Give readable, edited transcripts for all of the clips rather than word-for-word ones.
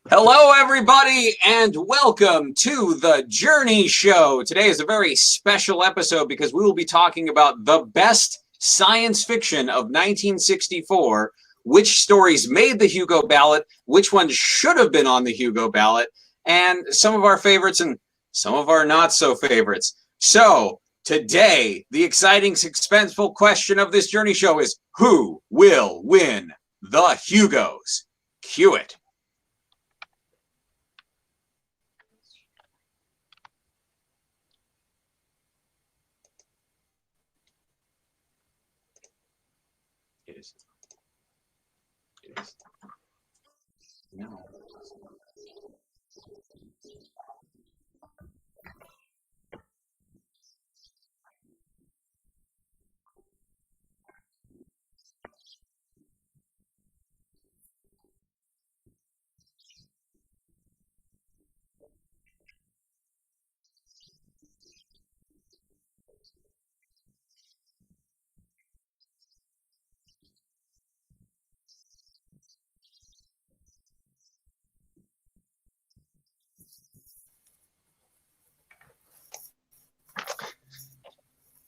Hello, everybody, and welcome to the Journey Show. Today is a very special episode because we will be talking about the best science fiction of 1964, which stories made the Hugo ballot, which ones should have been on the Hugo ballot, and some of our favorites and some of our not so favorites. So today, the exciting, suspenseful question of this Journey Show is, who will win the Hugos? Cue it. It is. No.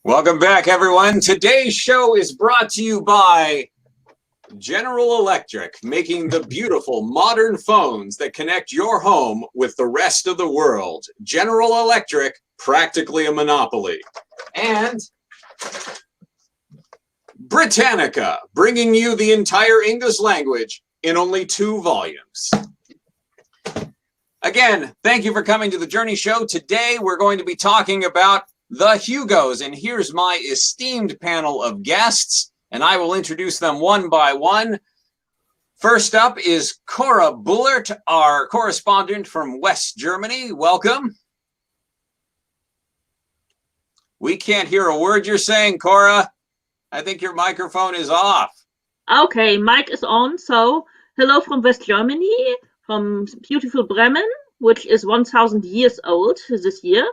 Welcome back, everyone. Today's show is brought to you by General Electric, making the beautiful modern phones that connect your home with the rest of the world. General Electric, practically a monopoly. And Britannica, bringing you the entire English language in only 2 volumes. Again, thank you for coming to the Journey Show. Today, we're going to be talking about the Hugos, and here's my esteemed panel of guests, and I will introduce them one by one. First up is Cora Bullert, our correspondent from West Germany. Welcome. We can't hear a word you're saying, Cora. I think your microphone is off. Okay, mic is on. So, hello from West Germany, from beautiful Bremen, which is 1,000 years old this year.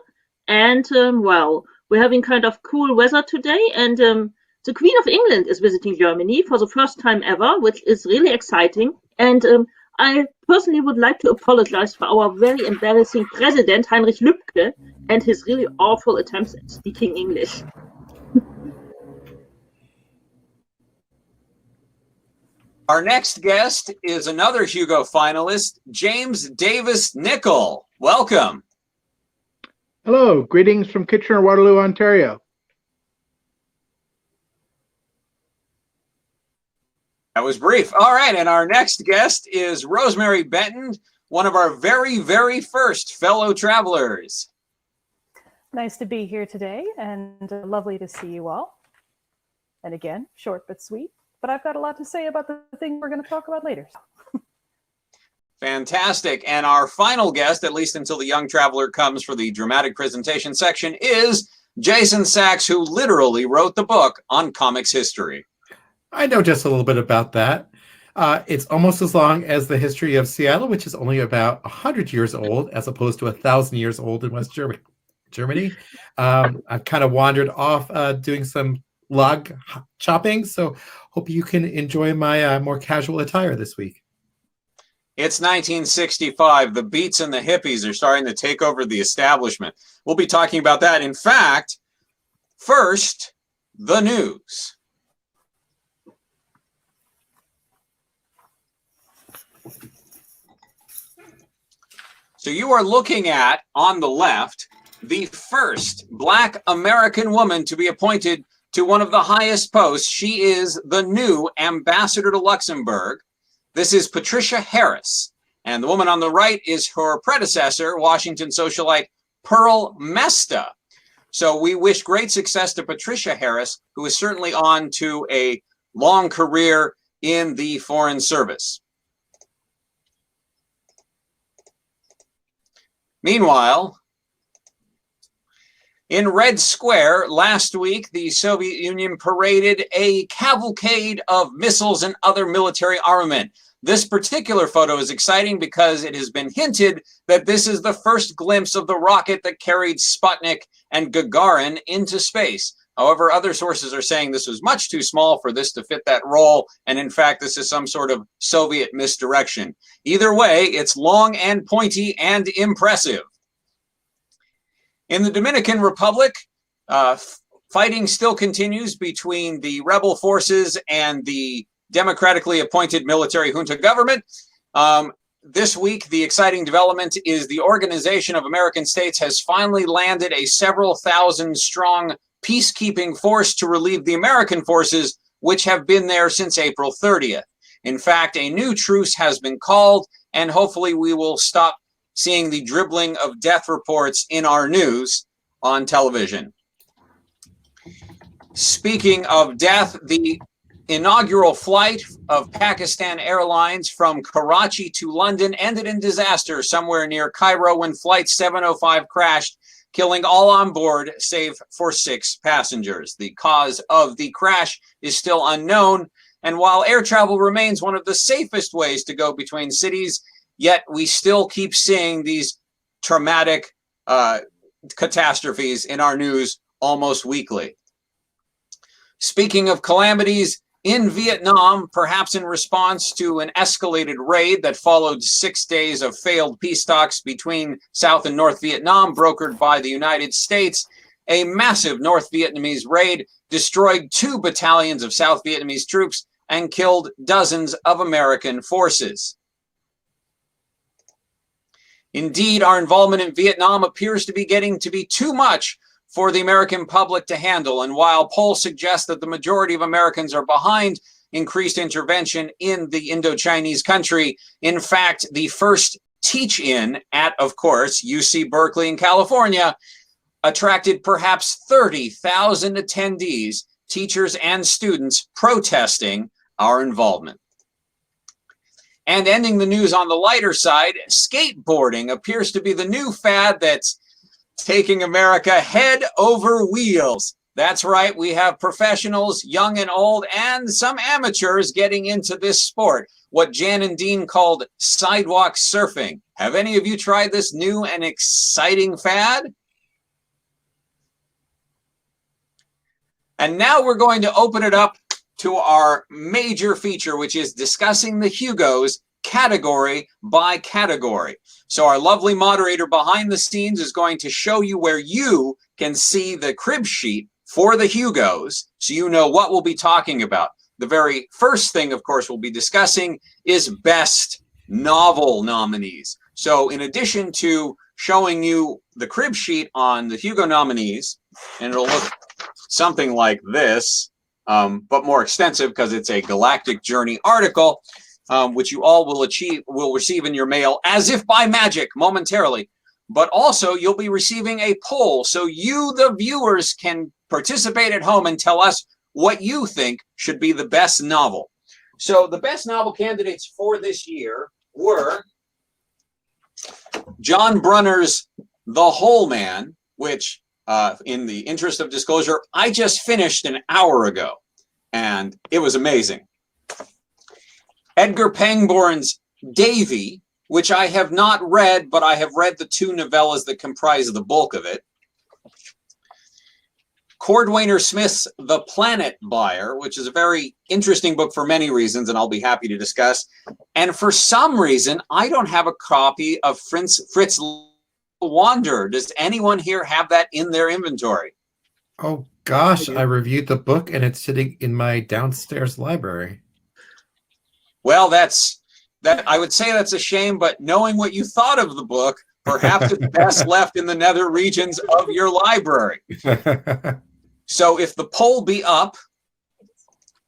And, well, we're having kind of cool weather today, and the Queen of England is visiting Germany for the first time ever, which is really exciting. And I personally would like to apologize for our very embarrassing president, Heinrich Lübke, and his really awful attempts at speaking English. Our next guest is another Hugo finalist, James Davis Nichol. Welcome. Hello, greetings from Kitchener-Waterloo, Ontario. That was brief. All right, and our next guest is Rosemary Benton, one of our very, very first fellow travelers. Nice to be here today, and lovely to see you all. And again, short but sweet, but I've got a lot to say about the thing we're going to talk about later. Fantastic. And our final guest, at least until the young traveler comes for the dramatic presentation section, is Jason Sachs, who literally wrote the book on comics history. I know just a little bit about that. It's almost as long as the history of Seattle, which is only about 100 years old, as opposed to 1,000 years old in West Germany. I've kind of wandered off doing some log chopping, so hope you can enjoy my more casual attire this week. It's 1965. The Beats and the hippies are starting to take over the establishment. We'll be talking about that. In fact, first, the news. So you are looking at, on the left, the first Black American woman to be appointed to one of the highest posts. She is the new ambassador to Luxembourg. This is Patricia Harris, and the woman on the right is her predecessor, Washington socialite Pearl Mesta. So we wish great success to Patricia Harris, who is certainly on to a long career in the Foreign Service. Meanwhile, in Red Square last week, the Soviet Union paraded a cavalcade of missiles and other military armament. This particular photo is exciting because it has been hinted that this is the first glimpse of the rocket that carried Sputnik and Gagarin into space. However, other sources are saying this was much too small for this to fit that role, and in fact, this is some sort of Soviet misdirection. Either way, it's long and pointy and impressive. In the Dominican Republic, fighting still continues between the rebel forces and the democratically appointed military junta government. This week, the exciting development is the Organization of American States has finally landed a several thousand strong peacekeeping force to relieve the American forces, which have been there since April 30th. In fact, a new truce has been called, and hopefully we will stop seeing the dribbling of death reports in our news on television. Speaking of death, the inaugural flight of Pakistan Airlines from Karachi to London ended in disaster somewhere near Cairo when Flight 705 crashed, killing all on board save for 6 passengers. The cause of the crash is still unknown, and while air travel remains one of the safest ways to go between cities, yet we still keep seeing these traumatic catastrophes in our news almost weekly. Speaking of calamities, in Vietnam, perhaps in response to an escalated raid that followed 6 days of failed peace talks between South and North Vietnam brokered by the United States, a massive North Vietnamese raid destroyed 2 battalions of South Vietnamese troops and killed dozens of American forces. Indeed, our involvement in Vietnam appears to be getting to be too much for the American public to handle. And while polls suggest that the majority of Americans are behind increased intervention in the Indo-Chinese country, in fact, the first teach-in at, of course, UC Berkeley in California attracted perhaps 30,000 attendees, teachers and students protesting our involvement. And ending the news on the lighter side, skateboarding appears to be the new fad that's taking America head over wheels. That's right, we have professionals, young and old, and some amateurs getting into this sport, what Jan and Dean called sidewalk surfing. Have any of you tried this new and exciting fad? And now we're going to open it up to our major feature, which is discussing the Hugos category by category. So our lovely moderator behind the scenes is going to show you where you can see the crib sheet for the Hugos, so you know what we'll be talking about. The very first thing, of course, we'll be discussing is Best Novel nominees. So in addition to showing you the crib sheet on the Hugo nominees, and it'll look something like this, but more extensive because it's a Galactic Journey article, which you all will receive in your mail as if by magic momentarily. But also you'll be receiving a poll, so you, the viewers, can participate at home and tell us what you think should be the best novel. So the best novel candidates for this year were John Brunner's The Whole Man, which in the interest of disclosure, I just finished an hour ago, and it was amazing. Edgar Pangborn's Davy, which I have not read, but I have read the 2 novellas that comprise the bulk of it. Cordwainer Smith's The Planet Buyer, which is a very interesting book for many reasons, and I'll be happy to discuss. And for some reason, I don't have a copy of Fritz Wanderer. Does anyone here have that in their inventory? Oh gosh, I reviewed the book and it's sitting in my downstairs library. Well, I would say that's a shame, but knowing what you thought of the book, perhaps it's best left in the nether regions of your library. So if the poll be up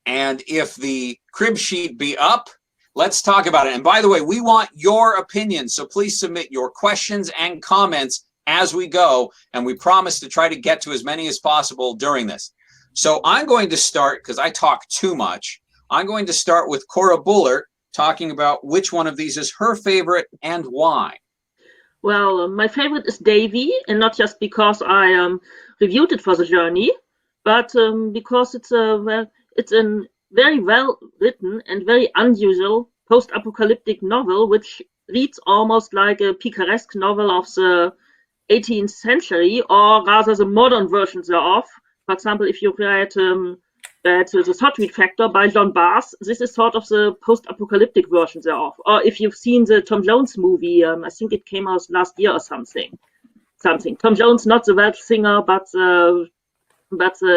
and if the crib sheet be up, let's talk about it. And by the way, we want your opinion, so please submit your questions and comments as we go, and we promise to try to get to as many as possible during this. So I'm going to start, because I talk too much, I'm going to start with Cora Bullard talking about which one of these is her favorite and why. Well, my favorite is Davy, and not just because I reviewed it for the journey, but because it's a very well written and very unusual post-apocalyptic novel, which reads almost like a picaresque novel of the 18th century, or rather the modern version thereof, For example, if you read The Sawtooth Factor by John Bass, this is sort of the post-apocalyptic version thereof. Or if you've seen the Tom Jones movie, I think it came out last year or something. Tom Jones, not the Welsh singer, but the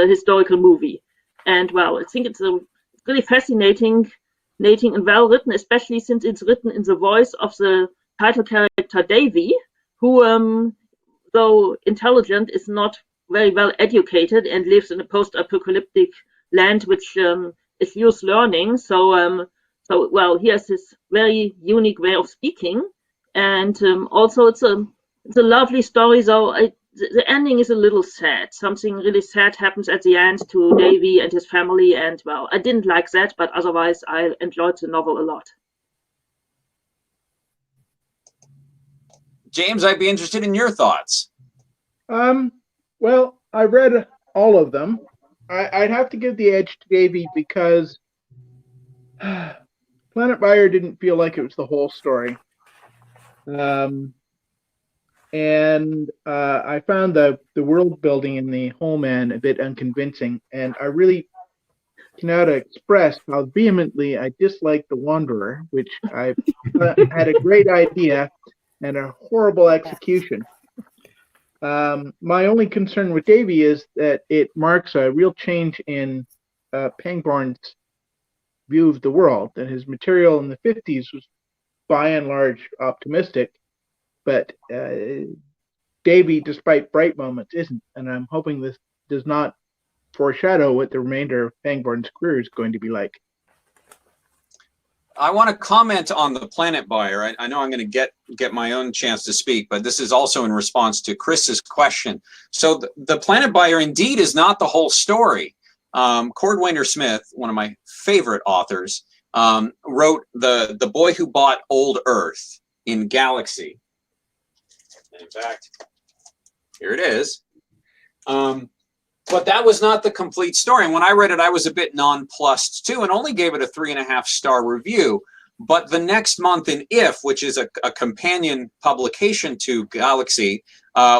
historical movie. And well, I think it's a really fascinating and well written, especially since it's written in the voice of the title character Davy, who, though intelligent, is not very well educated and lives in a post-apocalyptic land which is youth learning. So well, he has this very unique way of speaking, and also it's a lovely story. Though the ending is a little sad. Something really sad happens at the end to Davy and his family, and well, I didn't like that, but otherwise I enjoyed the novel a lot. James, I'd be interested in your thoughts. Well, I read all of them. I'd have to give the edge to Davy because Planet Buyer didn't feel like it was the whole story. And I found the world building in the Whole Man a bit unconvincing, and I really cannot express how vehemently I dislike The Wanderer, which I had a great idea and a horrible execution. My only concern with Davy is that it marks a real change in Pangborn's view of the world, and his material in the 50s was by and large optimistic, but Davy, despite bright moments, isn't, and I'm hoping this does not foreshadow what the remainder of Pangborn's career is going to be like. I want to comment on the Planet Buyer. I know I'm going to get my own chance to speak, but this is also in response to Chris's question. So the Planet Buyer indeed is not the whole story. Cordwainer Smith, one of my favorite authors, wrote The Boy Who Bought Old Earth in Galaxy. In fact, here it is. But that was not the complete story. And when I read it, I was a bit nonplussed too, and only gave it a 3.5-star review. But the next month in If, which is a companion publication to Galaxy,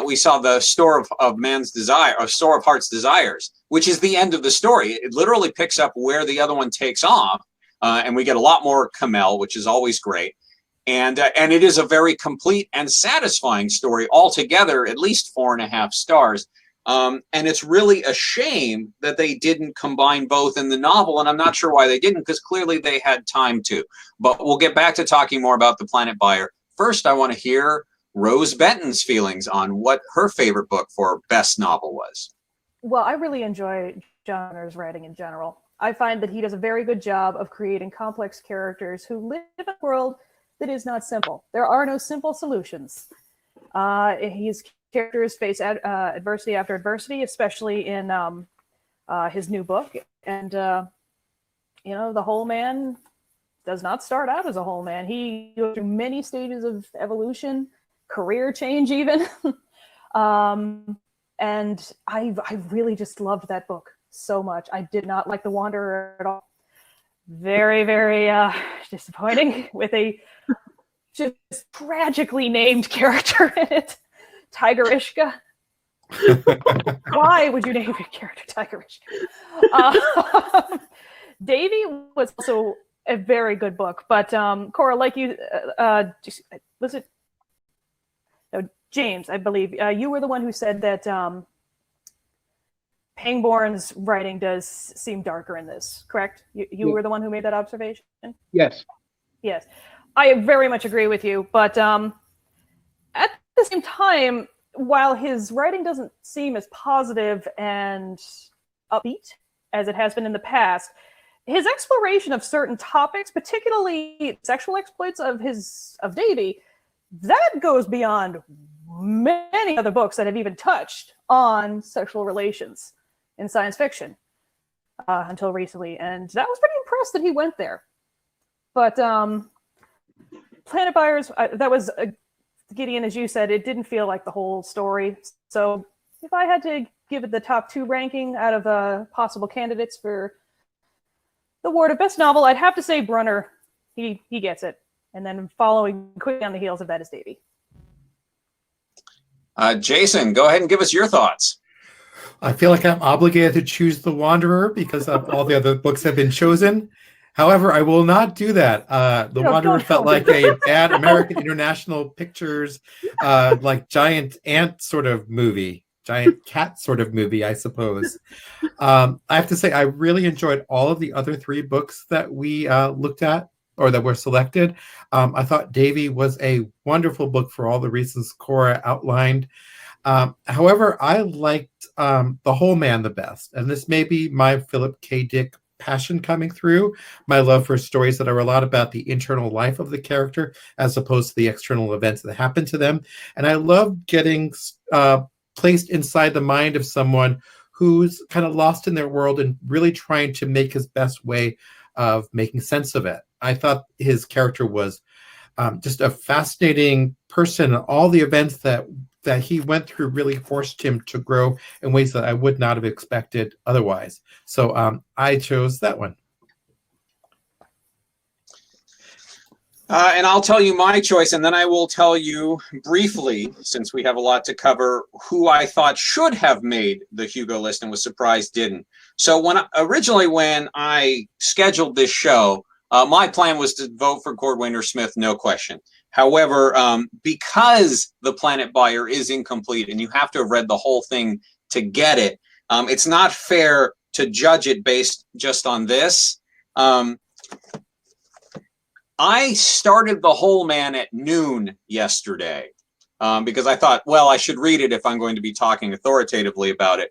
we saw the Store of Man's Desire, or Store of Heart's Desires, which is the end of the story. It literally picks up where the other one takes off, and we get a lot more Kamel, which is always great. And it is a very complete and satisfying story altogether, at least 4.5 stars. And it's really a shame that they didn't combine both in the novel, and I'm not sure why they didn't, because clearly they had time to. But we'll get back to talking more about The Planet Buyer. First, I want to hear Rose Benton's feelings on what her favorite book for best novel was. Well, I really enjoy John Hunter's writing in general. I find that he does a very good job of creating complex characters who live in a world that is not simple. There are no simple solutions. His characters face adversity after adversity, especially in his new book. And, you know, the Whole Man does not start out as a whole man. He goes through many stages of evolution, career change even. And I really just loved that book so much. I did not like The Wanderer at all. Very, very disappointing with a just tragically named character in it. Tigerishka. Why would you name your character Tigerishka? Davy was also a very good book, but Cora, like you, was it? No, James, I believe you were the one who said that Pangborn's writing does seem darker in this, correct? You were the one who made that observation? Yes. Yes. I very much agree with you, but at the same time, while his writing doesn't seem as positive and upbeat as it has been in the past, his exploration of certain topics, particularly sexual exploits of Davy, that goes beyond many other books that have even touched on sexual relations in science fiction until recently. And I was pretty impressed that he went there. But Planet Buyers, that was, Gideon, as you said, it didn't feel like the whole story. So if I had to give it the top 2 ranking out of possible candidates for the award of best novel, I'd have to say Brunner. He gets it. And then following quickly on the heels of that is Davy. Jason, go ahead and give us your thoughts. I feel like I'm obligated to choose The Wanderer because of all the other books have been chosen. However, I will not do that. The Wanderer felt like a bad American International Pictures, like giant ant sort of movie, giant cat sort of movie, I suppose. I have to say, I really enjoyed all of the other 3 books that we looked at or that were selected. I thought Davy was a wonderful book for all the reasons Cora outlined. However, I liked The Whole Man the best. And this may be my Philip K. Dick passion coming through, my love for stories that are a lot about the internal life of the character as opposed to the external events that happen to them. And I love getting placed inside the mind of someone who's kind of lost in their world and really trying to make his best way of making sense of it. I thought his character was just a fascinating person. All the events that he went through really forced him to grow in ways that I would not have expected otherwise. So I chose that one. And I'll tell you my choice, and then I will tell you briefly, since we have a lot to cover, who I thought should have made the Hugo list and was surprised didn't. So originally when I scheduled this show, my plan was to vote for Cordwainer Smith, no question. However, because The Planet Buyer is incomplete and you have to have read the whole thing to get it, it's not fair to judge it based just on this. I started The Whole Man at noon yesterday because I thought, well, I should read it if I'm going to be talking authoritatively about it.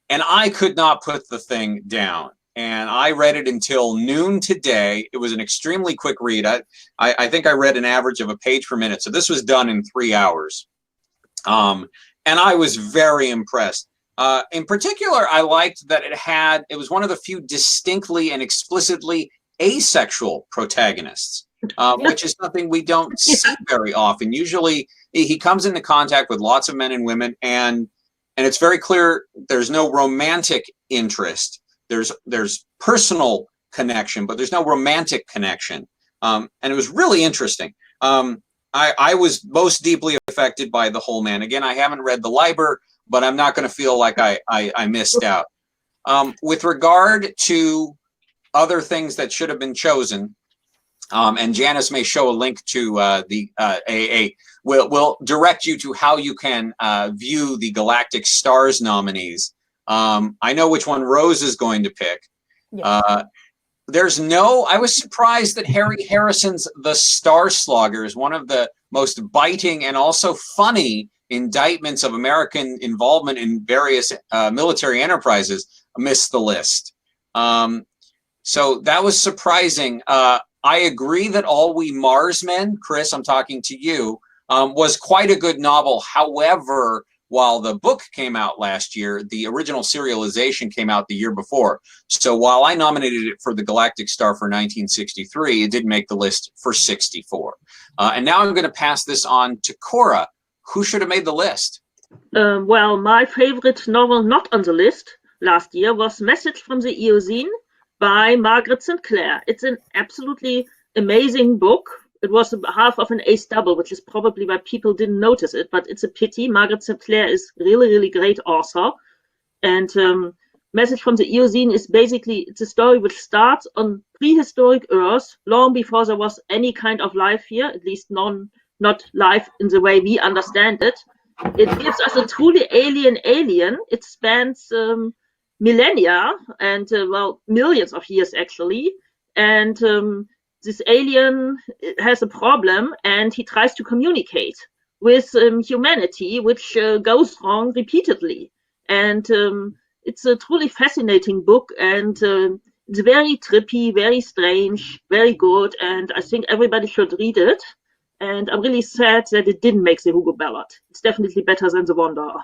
And I could not put the thing down. And I read it until noon today. It was an extremely quick read. I think I read an average of a page per minute. So this was done in 3 hours. And I was very impressed. In particular, I liked that it was one of the few distinctly and explicitly asexual protagonists, which is something we don't see very often. Usually he comes into contact with lots of men and women, and it's very clear there's no romantic interest. There's personal connection, but there's no romantic connection. And it was really interesting. I was most deeply affected by The Whole Man. Again, I haven't read The Liber, but I'm not going to feel like I missed out. With regard to other things that should have been chosen, and Janice may show a link to the AA. We'll direct you to how you can view the Galactic Stars nominees. I know which one Rose is going to pick. Yes. I was surprised that Harry Harrison's The Star Slogger is one of the most biting and also funny indictments of American involvement in various military enterprises missed the list. So that was surprising. I agree that All We Marsmen, Chris, I'm talking to you, was quite a good novel. However, while the book came out last year, the original serialization came out the year before. So while I nominated it for the Galactic Star for 1963, it did make the list for 64. And now I'm going to pass this on to Cora. Who should have made the list? Well, my favorite novel not on the list last year was Message from the Eocene by Margaret Sinclair. It's an absolutely amazing book. It was half of an ace double, which is probably why people didn't notice it, but it's a pity. Margaret Sinclair is really, really great author. And Message from the Eocene is basically, it's a story which starts on prehistoric Earth, long before there was any kind of life here, at least not life in the way we understand it. It gives us a truly alien. It spans millennia and, well, millions of years actually. And this alien has a problem and he tries to communicate with humanity, which goes wrong repeatedly. And it's a truly fascinating book, and it's very trippy, very strange, very good, and I think everybody should read it. And I'm really sad that it didn't make the Hugo ballot. It's definitely better than The Wanderer.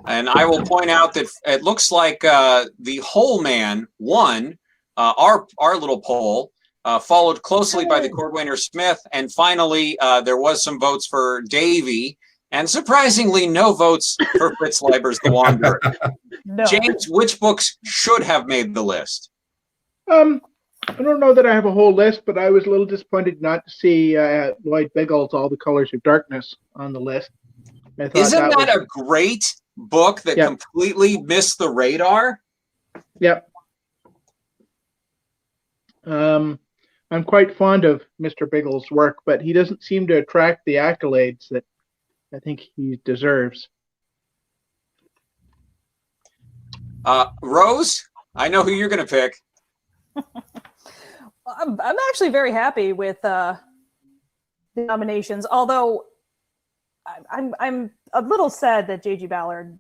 And I will point out that it looks like The Whole Man won our little poll, followed closely by the Cordwainer Smith, and finally there was some votes for Davy, and surprisingly no votes for Fritz Leiber's The Wanderer. No. James, which books should have made the list? I don't know that I have a whole list, but I was a little disappointed not to see Lloyd Biggles' All the Colors of Darkness on the list. Isn't that a great book that Yep. completely missed the radar? Yep. I'm quite fond of Mr. Biggles' work, but he doesn't seem to attract the accolades that I think he deserves. Rose, I know who you're going to pick. I'm actually very happy with the nominations, although I'm a little sad that J.G. Ballard,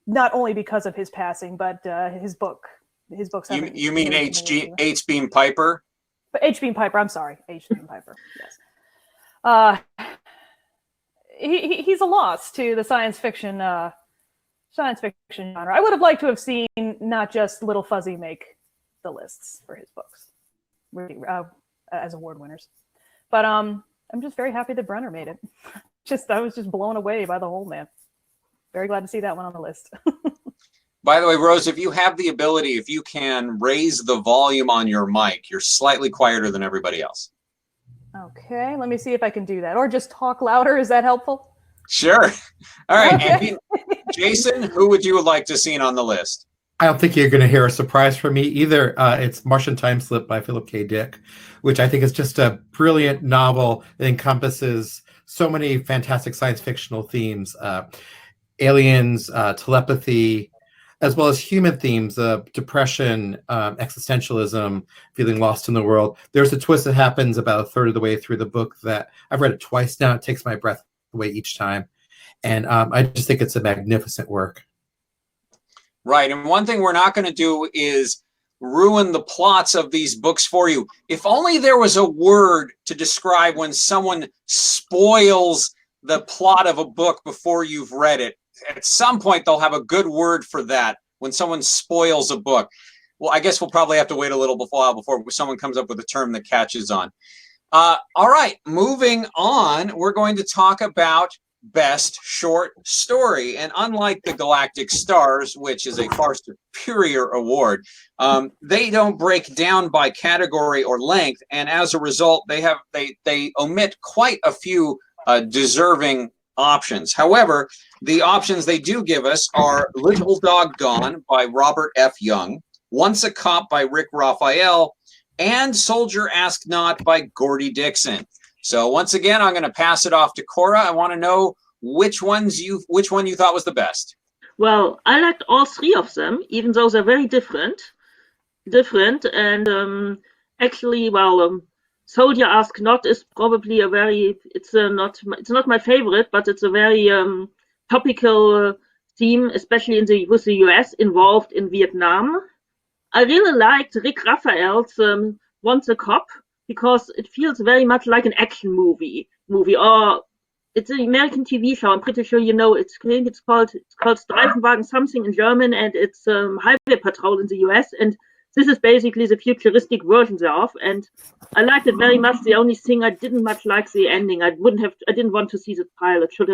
not only because of his passing, but his books. You mean H. Beam Piper? But H. Beam Piper. I'm sorry, H. Beam Piper. Yes. He's a loss to the science fiction genre. I would have liked to have seen not just Little Fuzzy make the lists for his books as award winners, but I'm just very happy that Brenner made it. I was just blown away by the whole man. Very glad to see that one on the list. By the way, Rose, if you have the ability, if you can raise the volume on your mic, you're slightly quieter than everybody else. Okay, let me see if I can do that. Or just talk louder. Is that helpful? Sure. All right. Okay. And Jason, who would you like to see on the list? I don't think you're going to hear a surprise from me either. It's Martian Time Slip by Philip K. Dick, which I think is just a brilliant novel that encompasses so many fantastic science fictional themes, aliens, telepathy, as well as human themes of depression, existentialism, feeling lost in the world. There's a twist that happens about a third of the way through the book that I've read it twice now. It takes my breath away each time. And I just think it's a magnificent work. Right. And one thing we're not going to do is ruin the plots of these books for you. If only there was a word to describe when someone spoils the plot of a book before you've read it. At some point, they'll have a good word for that when someone spoils a book. Well, I guess we'll probably have to wait a little before someone comes up with a term that catches on. All right, moving on, we're going to talk about Best Short Story. And unlike the Galactic Stars, which is a far superior award, they don't break down by category or length. And as a result, they omit quite a few deserving options. However, the options they do give us are Little Dog Gone by Robert F. Young, Once a Cop by Rick Raphael, and Soldier Ask Not by Gordy Dixon. So once again, I'm going to pass it off to Cora. I want to know which one you thought was the best. Well, I liked all three of them, even though they're very different. And actually, Soldier Ask Not is probably it's not my favorite, but it's a very topical theme, especially with the US involved in Vietnam. I really liked Rick Raphael's Once a Cop because it feels very much like an action movie, or it's an American TV show. I'm pretty sure you know it. It's called Streifenwagen something in German, and it's Highway Patrol in the US. And this is basically the futuristic version thereof, and I liked it very much. The only thing I didn't much like the ending. I didn't want to see the pilot. Should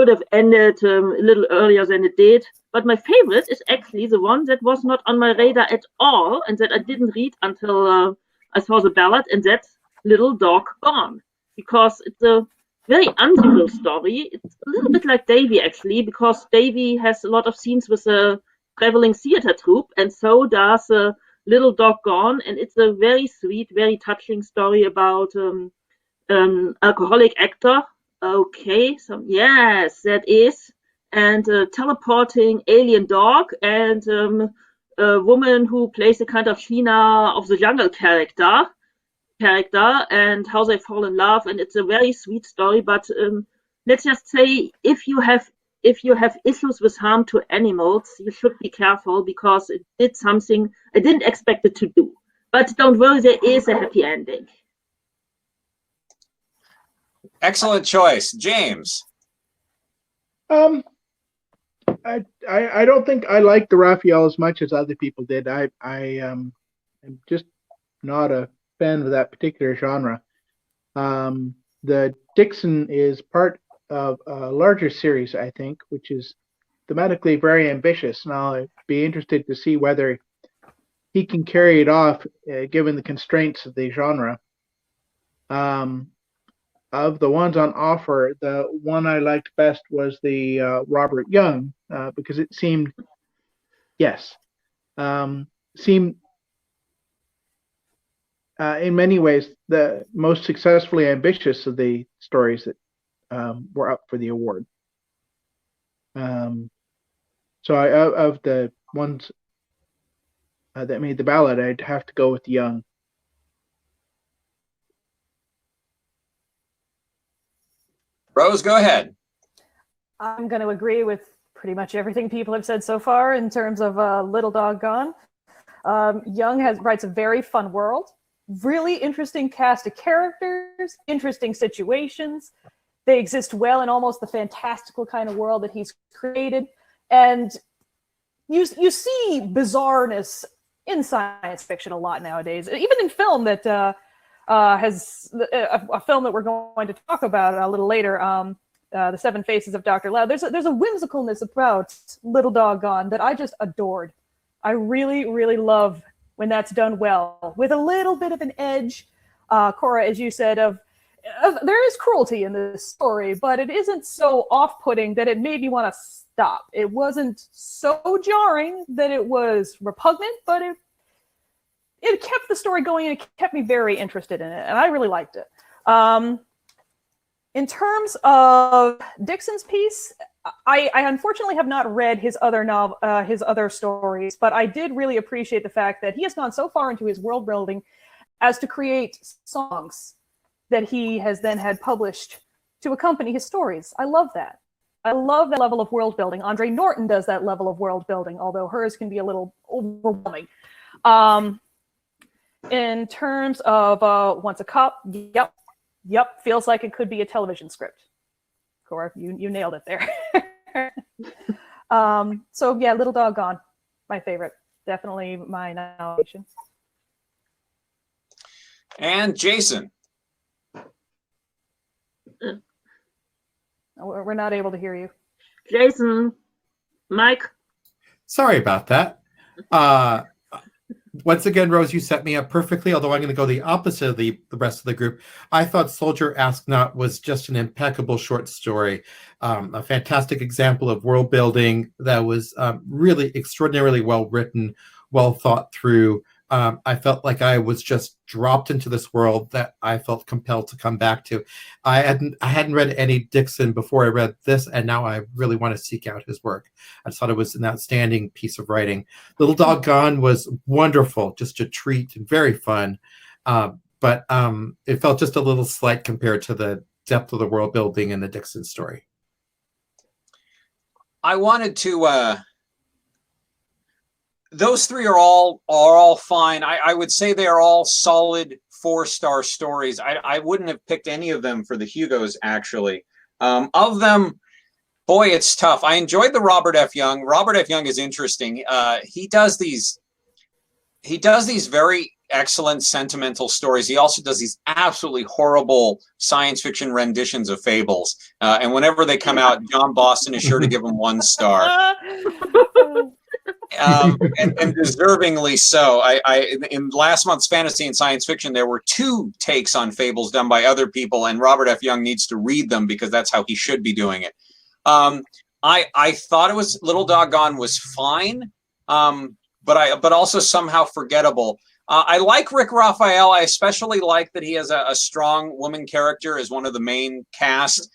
have ended a little earlier than it did. But my favorite is actually the one that was not on my radar at all, and that I didn't read until I saw the ballot, and that's Little Dog Gone, because it's a very unusual story. It's a little bit like Davy, actually, because Davy has a lot of scenes with a traveling theater troupe, and so does Little Dog Gone, and it's a very sweet, very touching story about alcoholic actor. Okay, so yes, that is, and teleporting alien dog, and a woman who plays a kind of Sheena of the Jungle character, and how they fall in love, and it's a very sweet story. But let's just say, if you have issues with harm to animals, you should be careful, because it did something I didn't expect it to do. But don't worry, there is a happy ending. Excellent choice. James. I don't think I like the Raphael as much as other people did. I am just not a fan of that particular genre. The Dixon is part of a larger series, I think, which is thematically very ambitious, and I'll be interested to see whether he can carry it off given the constraints of the genre. of the ones on offer, the one I liked best was the Robert Young, because it seemed, yes, seemed in many ways the most successfully ambitious of the stories that were up for the award. So of the ones that made the ballot, I'd have to go with Young. Rose, go ahead. I'm going to agree with pretty much everything people have said so far in terms of Little Dog Gone. Young writes a very fun world, really interesting cast of characters, interesting situations. They exist well in almost the fantastical kind of world that he's created. And you see bizarreness in science fiction a lot nowadays, even in film that has a film that we're going to talk about a little later, The Seven Faces of Dr. Loud. There's a whimsicalness about Little Dog Gone that I just adored. I really, really love when that's done well, with a little bit of an edge. Cora, as you said, there is cruelty in this story, but it isn't so off-putting that it made me want to stop. It wasn't so jarring that it was repugnant, but it kept the story going and it kept me very interested in it, and I really liked it. In terms of Dixon's piece, I unfortunately have not read his other stories, but I did really appreciate the fact that he has gone so far into his world building as to create songs that he has then had published to accompany his stories. I love that. I love that level of world building. Andre Norton does that level of world building, although hers can be a little overwhelming. In terms of Once a Cop, yep, feels like it could be a television script. Cora, you nailed it there. So yeah, Little Dog Gone, my favorite. Definitely my nomination. And Jason. We're not able to hear you. Jason, Mike. Sorry about that. Once again, Rose, you set me up perfectly, although I'm going to go the opposite of the rest of the group. I thought Soldier Ask Not was just an impeccable short story, a fantastic example of world building that was really extraordinarily well written, well thought through. I felt like I was just dropped into this world that I felt compelled to come back to. I hadn't read any Dixon before I read this, and now I really want to seek out his work. I just thought it was an outstanding piece of writing. Little Dog Gone was wonderful, just a treat and very fun, but it felt just a little slight compared to the depth of the world building in the Dixon story. I wanted to. Those three are all fine. I would say they are all solid 4-star stories. I wouldn't have picked any of them for the Hugos, actually. Of them, boy, it's tough. I enjoyed the Robert F. Young. Robert F. Young is interesting. He does these very excellent sentimental stories. He also does these absolutely horrible science fiction renditions of fables. And whenever they come out, John Boston is sure to give them 1 star. And deservingly so. In last month's Fantasy and Science Fiction, there were 2 takes on fables done by other people, and Robert F. Young needs to read them because that's how he should be doing it. I thought it was Little Dog Gone was fine, but also somehow forgettable. I like Rick Raphael. I especially like that he has a strong woman character as one of the main cast.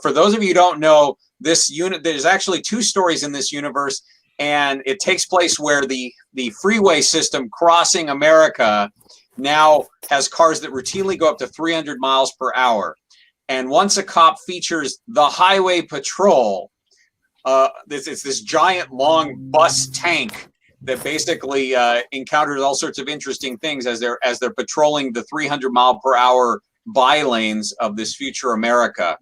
For those of you who don't know, there's actually 2 stories in this universe. And it takes place where the freeway system crossing America now has cars that routinely go up to 300 miles per hour. And Once a Cop features the Highway Patrol. It's this giant, long bus tank that basically encounters all sorts of interesting things as they're patrolling the 300 mile per hour by lanes of this future America.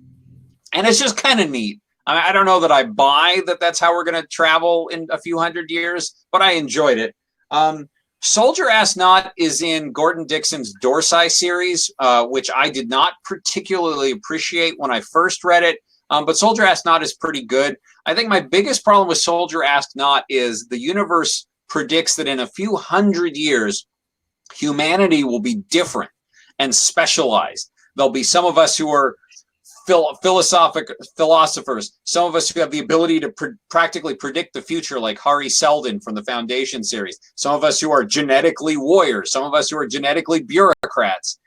And it's just kind of neat. I don't know that I buy that that's how we're going to travel in a few hundred years, but I enjoyed it. Soldier Ask Not is in Gordon Dixon's Dorsey series, which I did not particularly appreciate when I first read it, but Soldier Ask Not is pretty good. I think my biggest problem with Soldier Ask Not is the universe predicts that in a few hundred years, humanity will be different and specialized. There'll be some of us who are philosophers, some of us who have the ability to practically predict the future, like Hari Seldon from the Foundation series, some of us who are genetically warriors, some of us who are genetically bureaucrats.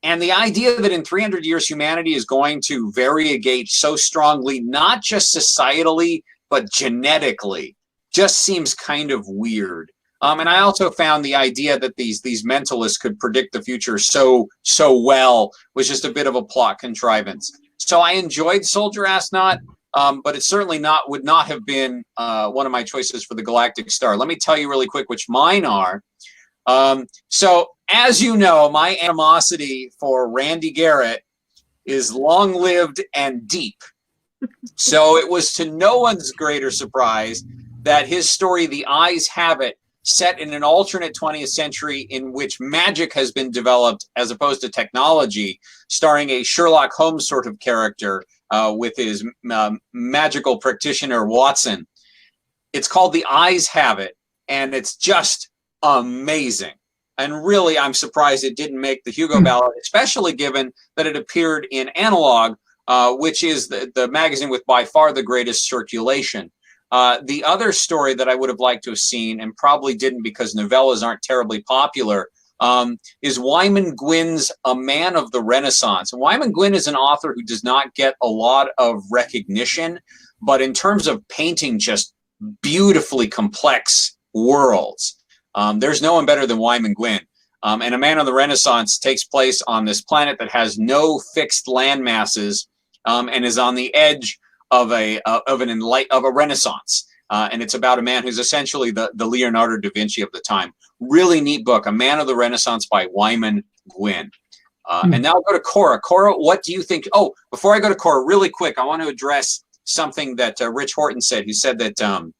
And the idea that in 300 years humanity is going to variegate so strongly, not just societally, but genetically, just seems kind of weird. And I also found the idea that these mentalists could predict the future so well was just a bit of a plot contrivance. So I enjoyed Soldier Astronaut, but it certainly would not have been one of my choices for the Galactic Star. Let me tell you really quick which mine are. So as you know, my animosity for Randy Garrett is long-lived and deep. So it was to no one's greater surprise that his story, The Eyes Have It, set in an alternate 20th century in which magic has been developed as opposed to technology, starring a Sherlock Holmes sort of character with his magical practitioner Watson. It's called The Eyes Have It, and it's just amazing. And really, I'm surprised it didn't make the Hugo ballot, especially given that it appeared in Analog, which is the magazine with by far the greatest circulation. The other story that I would have liked to have seen, and probably didn't because novellas aren't terribly popular, is Wyman Gwyn's A Man of the Renaissance. And Wyman Gwyn is an author who does not get a lot of recognition, but in terms of painting just beautifully complex worlds, there's no one better than Wyman Gwyn. And A Man of the Renaissance takes place on this planet that has no fixed land masses and is on the edge of a Renaissance, and it's about a man who's essentially the Leonardo da Vinci of the time. Really neat book, A Man of the Renaissance by Wyman Gwyn. And now I'll go to Cora. Cora, what do you think? Oh, before I go to Cora, really quick, I want to address something that Rich Horton said. He said that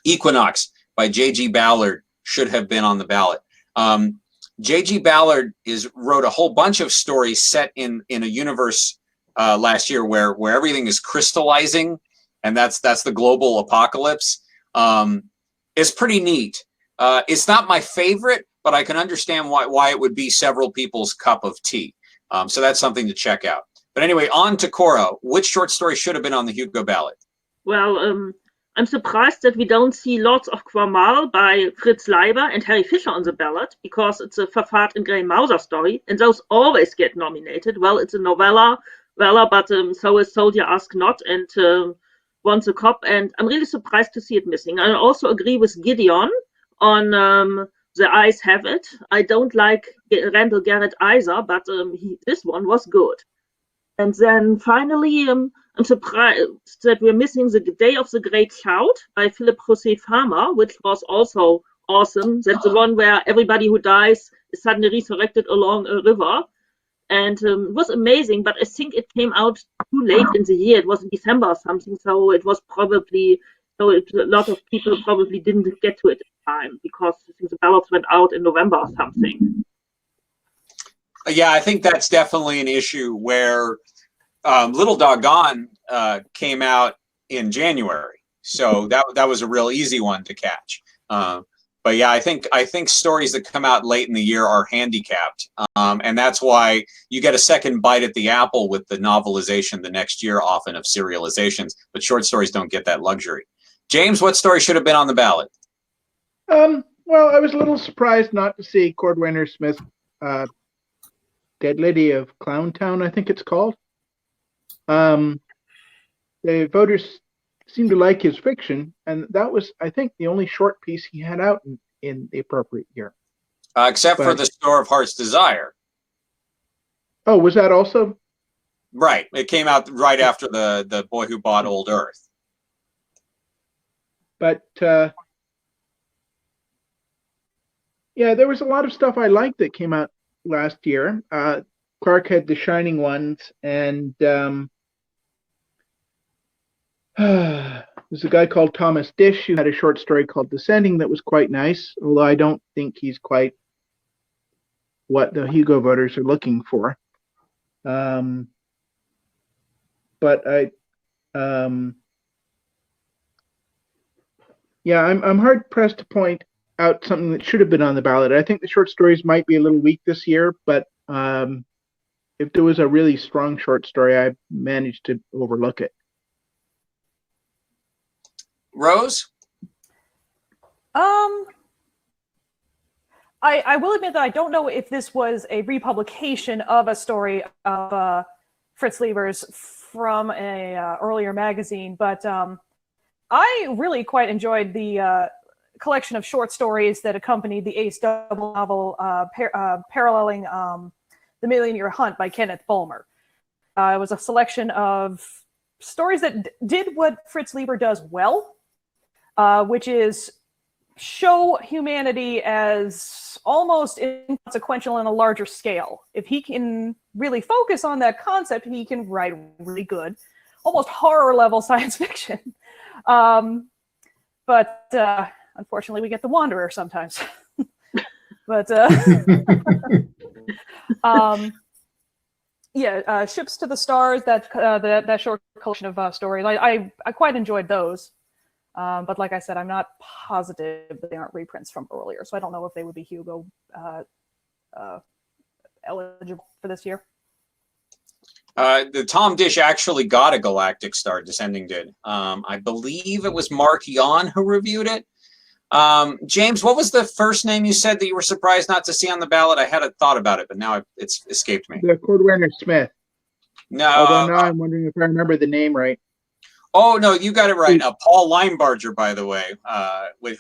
Equinox by J.G. Ballard should have been on the ballot. J.G. Ballard wrote a whole bunch of stories set in a universe last year where everything is crystallizing, and that's the global apocalypse. It's pretty neat. It's not my favorite, but I can understand why it would be several people's cup of tea. So that's something to check out. But anyway, on to Cora. Which short story should have been on the Hugo ballot? Well, I'm surprised that we don't see Lords of Quarmal by Fritz Leiber and Harry Fisher on the ballot, because it's a Verfahrt in Grey Mauser story, and those always get nominated. Well, it's a novella, but so is Soldier Ask Not and Once a Cop, and I'm really surprised to see it missing. I also agree with Gideon on The Eyes Have It. I don't like Randall Garrett either, but this one was good. And then finally, I'm surprised that we're missing The Day of the Great Shout by Philip José Farmer, which was also awesome. That's the one where everybody who dies is suddenly resurrected along a river. And it was amazing, but I think it came out too late in the year. It was in December or something, so it was probably, a lot of people probably didn't get to it in time, because I think the ballots went out in November or something. Yeah, I think that's definitely an issue where Little Doggone came out in January, so that was a real easy one to catch. But yeah, I think stories that come out late in the year are handicapped, and that's why you get a second bite at the apple with the novelization the next year, often of serializations. But short stories don't get that luxury. James, what story should have been on the ballot? Well, I was a little surprised not to see Cordwainer Smith's Dead Lady of Clowntown, I think it's called. The voters seem to like his fiction, and that was, I think, the only short piece he had out in the appropriate year. Except for The Store of Heart's Desire. Oh, was that also? Right. It came out right after the Boy Who Bought Old Earth. But yeah, there was a lot of stuff I liked that came out last year. Clark had The Shining Ones, and there's a guy called Thomas Dish who had a short story called Descending that was quite nice, although I don't think he's quite what the Hugo voters are looking for. But yeah, I'm hard pressed to point out something that should have been on the ballot. I think the short stories might be a little weak this year, but if there was a really strong short story, I managed to overlook it. Rose? I will admit that I don't know if this was a republication of a story of Fritz Lieber's from a earlier magazine, but I really quite enjoyed the collection of short stories that accompanied the Ace double novel paralleling The Million Year Hunt by Kenneth Bulmer. It was a selection of stories that did what Fritz Lieber does well, which is show humanity as almost inconsequential on a larger scale. If he can really focus on that concept, he can write really good, almost horror level science fiction. But unfortunately, we get the Wanderer sometimes. But yeah, Ships to the Stars, that short collection of stories, I quite enjoyed those. But like I said, I'm not positive that they aren't reprints from earlier, so I don't know if they would be Hugo eligible for this year. The Tom Dish actually got a Galactic Star, Descending did. I believe it was Mark Yon who reviewed it. James, what was the first name you said that you were surprised not to see on the ballot? I had a thought about it, but now it's escaped me. The Cordwainer Smith. No. Although now I'm wondering if I remember the name right. Oh, no, you got it right. Paul Linebarger, by the way,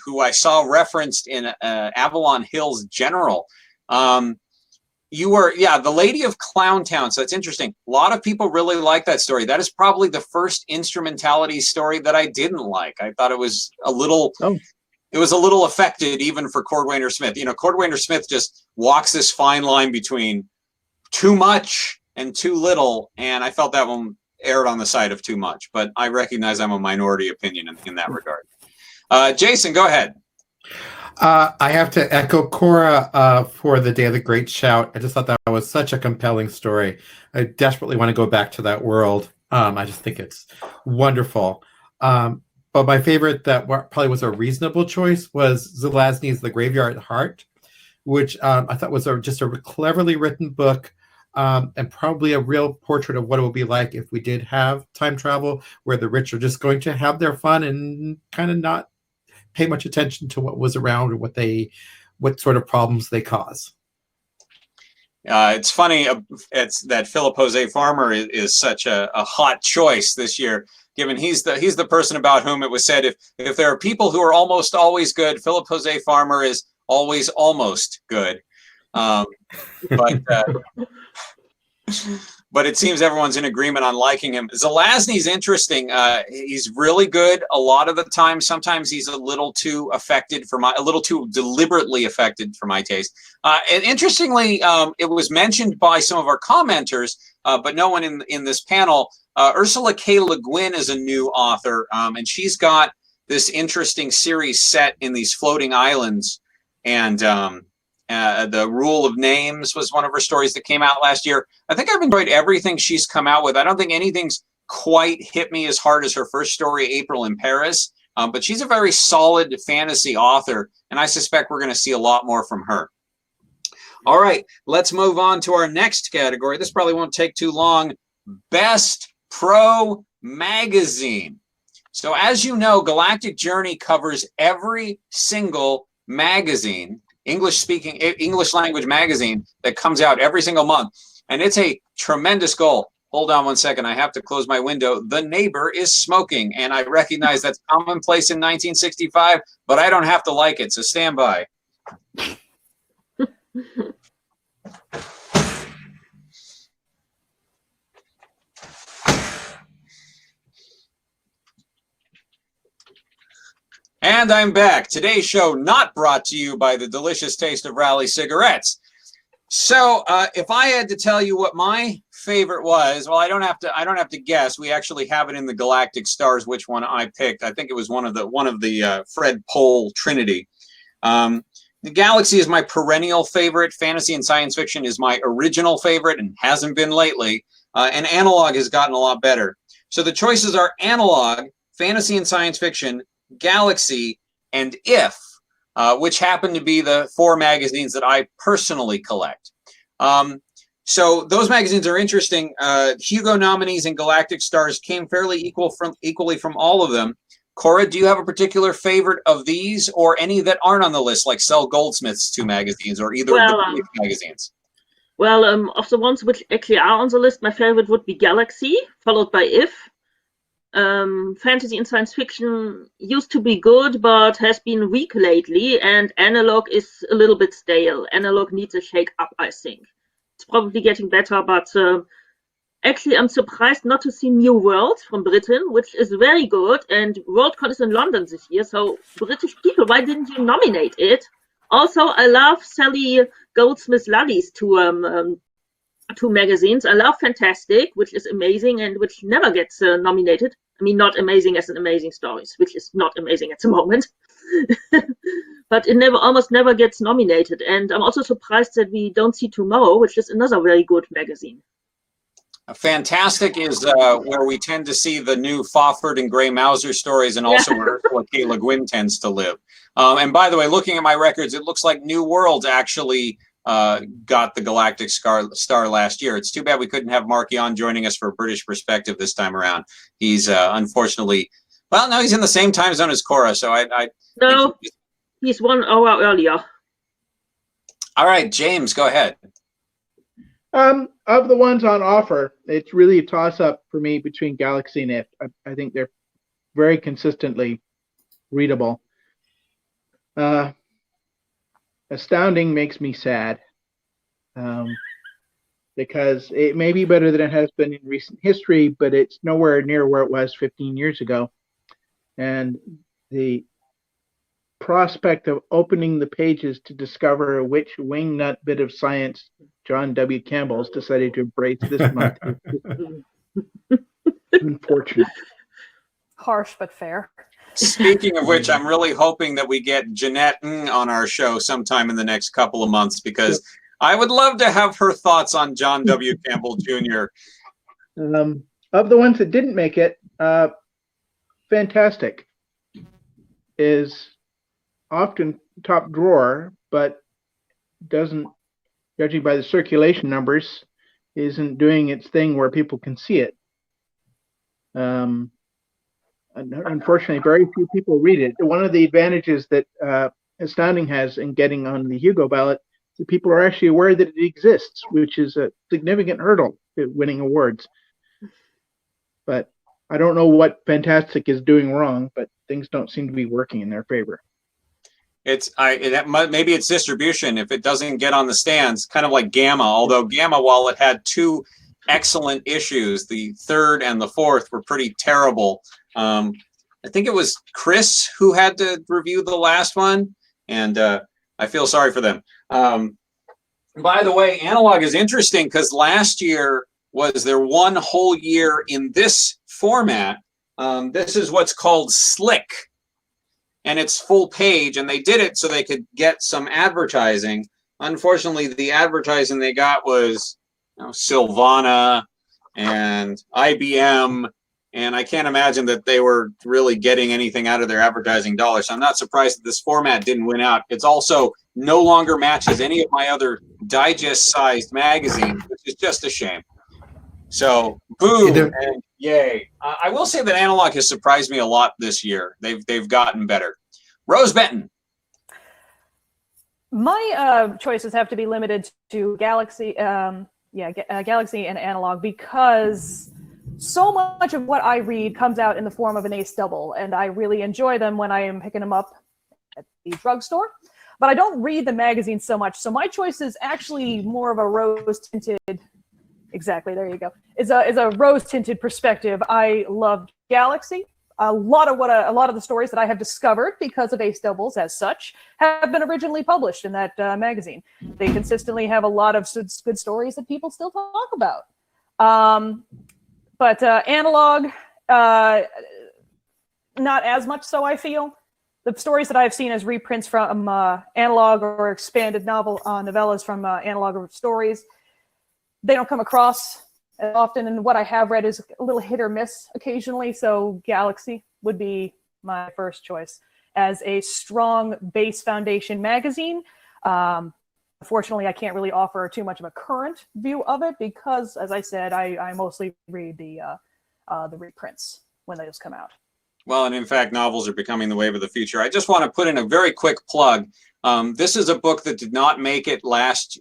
who I saw referenced in Avalon Hill's General. You were, the Lady of Clowntown. So it's interesting. A lot of people really like that story. That is probably the first instrumentality story that I didn't like. I thought it was a little, it was a little affected even for Cordwainer Smith. You know, Cordwainer Smith just walks this fine line between too much and too little. And I felt that one aired on the side of too much, but I recognize I'm a minority opinion in that regard. Jason, go ahead. I have to echo Cora for the Day of the Great Shout. I just thought that was such a compelling story. I desperately want to go back to that world. I just think it's wonderful. But my favorite that probably was a reasonable choice was Zelazny's The Graveyard Heart, which I thought was just a cleverly written book. And probably a real portrait of what it would be like if we did have time travel, where the rich are just going to have their fun and kind of not pay much attention to what was around or what sort of problems they cause. It's funny it's that Philip Jose Farmer is such a hot choice this year, given he's the person about whom it was said if there are people who are almost always good, Philip Jose Farmer is always almost good. But it seems everyone's in agreement on liking him. Zelazny's interesting. He's really good a lot of the time. Sometimes he's a little too deliberately affected for my taste. And interestingly, it was mentioned by some of our commenters, but no one in this panel. Ursula K. Le Guin is a new author, and she's got this interesting series set in these floating islands. And The Rule of Names was one of her stories that came out last year. I think I've enjoyed everything she's come out with. I don't think anything's quite hit me as hard as her first story, April in Paris. But she's a very solid fantasy author, and I suspect we're going to see a lot more from her. All right, let's move on to our next category. This probably won't take too long. Best Pro Magazine. So as you know, Galactic Journey covers every single magazine, English language magazine that comes out every single month. And it's a tremendous goal. Hold on one second. I have to close my window. The neighbor is smoking. And I recognize that's commonplace in 1965, but I don't have to like it. So stand by. And I'm back. Today's show not brought to you by the delicious taste of Raleigh cigarettes. So if I had to tell you what my favorite was, well, I don't have to guess. We actually have it in the Galactic Stars which one I picked. I think it was one of the Fred Pohl Trinity. The Galaxy is my perennial favorite. Fantasy and science fiction is my original favorite and hasn't been lately. And Analog has gotten a lot better. So the choices are Analog, Fantasy and Science Fiction, Galaxy, and If, which happen to be the 4 magazines that I personally collect. So those magazines are interesting. Hugo nominees and Galactic Stars came fairly equally from all of them. Cora, do you have a particular favorite of these or any that aren't on the list, like Sel Goldsmith's 2 magazines or either of the magazines? Well, of the ones which actually are on the list, my favorite would be Galaxy, followed by If. Fantasy and science fiction used to be good, but has been weak lately, and Analog is a little bit stale. Analog needs a shake up, I think. It's probably getting better, but actually I'm surprised not to see New World from Britain, which is very good, and Worldcon is in London this year, so British people, why didn't you nominate it? Also, I love Sally Goldsmith-Lully's two magazines. I love Fantastic, which is amazing and which never gets nominated. I mean, not amazing as an Amazing Stories, which is not amazing at the moment. But it almost never gets nominated. And I'm also surprised that we don't see Tomorrow, which is another very good magazine. Fantastic is where we tend to see the new Fawford and Gray Mauser stories, and also where Kayla Gwynn tends to live. And by the way, looking at my records, it looks like New World actually got the Galactic Star last year. It's too bad we couldn't have Mark Yon joining us for British Perspective this time around. He's unfortunately, well, no, he's in the same time zone as Cora, so No, he's 1 hour earlier. All right, James, go ahead. Of the ones on offer, it's really a toss-up for me between Galaxy and If. I think they're very consistently readable. Astounding makes me sad because it may be better than it has been in recent history, but it's nowhere near where it was 15 years ago. And the prospect of opening the pages to discover which wingnut bit of science John W. Campbell's decided to embrace this month is unfortunate. Harsh but fair. Speaking of which, I'm really hoping that we get Jeanette Ng on our show sometime in the next couple of months, because I would love to have her thoughts on John W. Campbell Jr. Of the ones that didn't make it, Fantastic is often top drawer, but doesn't, judging by the circulation numbers, isn't doing its thing where people can see it. Unfortunately, very few people read it. One of the advantages that Astounding has in getting on the Hugo ballot is that people are actually aware that it exists, which is a significant hurdle to winning awards. But I don't know what Fantastic is doing wrong, but things don't seem to be working in their favor. Maybe it's distribution. If it doesn't get on the stands, kind of like Gamma, although Gamma, while it had 2 excellent issues, the 3rd and the 4th were pretty terrible. I think it was Chris who had to review the last one, and I feel sorry for them. By the way, Analog is interesting because last year was their one whole year in this format. This is what's called Slick, and it's full page, and they did it so they could get some advertising. Unfortunately, the advertising they got was Silvana and IBM, and I can't imagine that they were really getting anything out of their advertising dollars. So I'm not surprised that this format didn't win out. It's also no longer matches any of my other digest-sized magazines, which is just a shame. So, boo and yay. I will say that Analog has surprised me a lot this year. They've gotten better. Rose Benton. My choices have to be limited to Galaxy, Galaxy and Analog, because so much of what I read comes out in the form of an ace double, and I really enjoy them when I am picking them up at the drugstore. But I don't read the magazine so much, so my choice is actually more of a rose-tinted. Exactly, there you go. Is a rose-tinted perspective. I love Galaxy. A lot of the stories that I have discovered because of ace doubles, as such, have been originally published in that magazine. They consistently have a lot of good stories that people still talk about. But Analog, not as much so, I feel. The stories that I've seen as reprints from Analog or expanded novellas from Analog stories, they don't come across as often, and what I have read is a little hit or miss occasionally, so Galaxy would be my first choice as a strong base foundation magazine. Unfortunately, I can't really offer too much of a current view of it because, as I said, I mostly read the reprints when those come out. Well, and in fact, novels are becoming the wave of the future. I just want to put in a very quick plug. This is a book that did not make it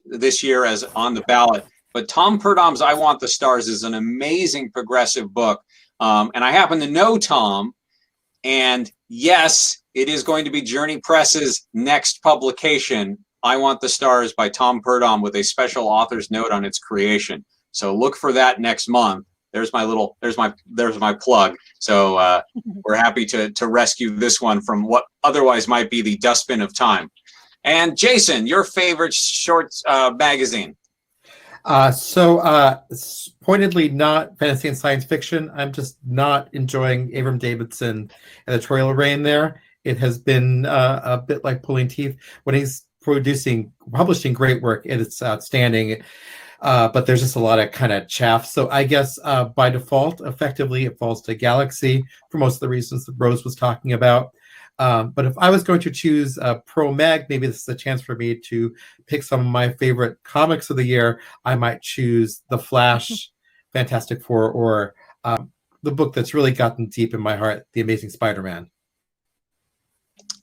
this year as on the ballot, but Tom Purdom's I Want the Stars is an amazing progressive book. And I happen to know Tom, and yes, it is going to be Journey Press's next publication, I Want the Stars by Tom Purdom, with a special author's note on its creation. So look for that next month. There's my plug. So we're happy to rescue this one from what otherwise might be the dustbin of time. And Jason, your favorite short magazine? Pointedly not fantasy and science fiction. I'm just not enjoying Abram Davidson editorial reign there. It has been a bit like pulling teeth. When he's publishing great work, it's outstanding. But there's just a lot of kind of chaff. So I guess by default, effectively, it falls to Galaxy for most of the reasons that Rose was talking about. But if I was going to choose a pro mag, maybe this is a chance for me to pick some of my favorite comics of the year. I might choose The Flash, Fantastic Four, or the book that's really gotten deep in my heart, The Amazing Spider-Man.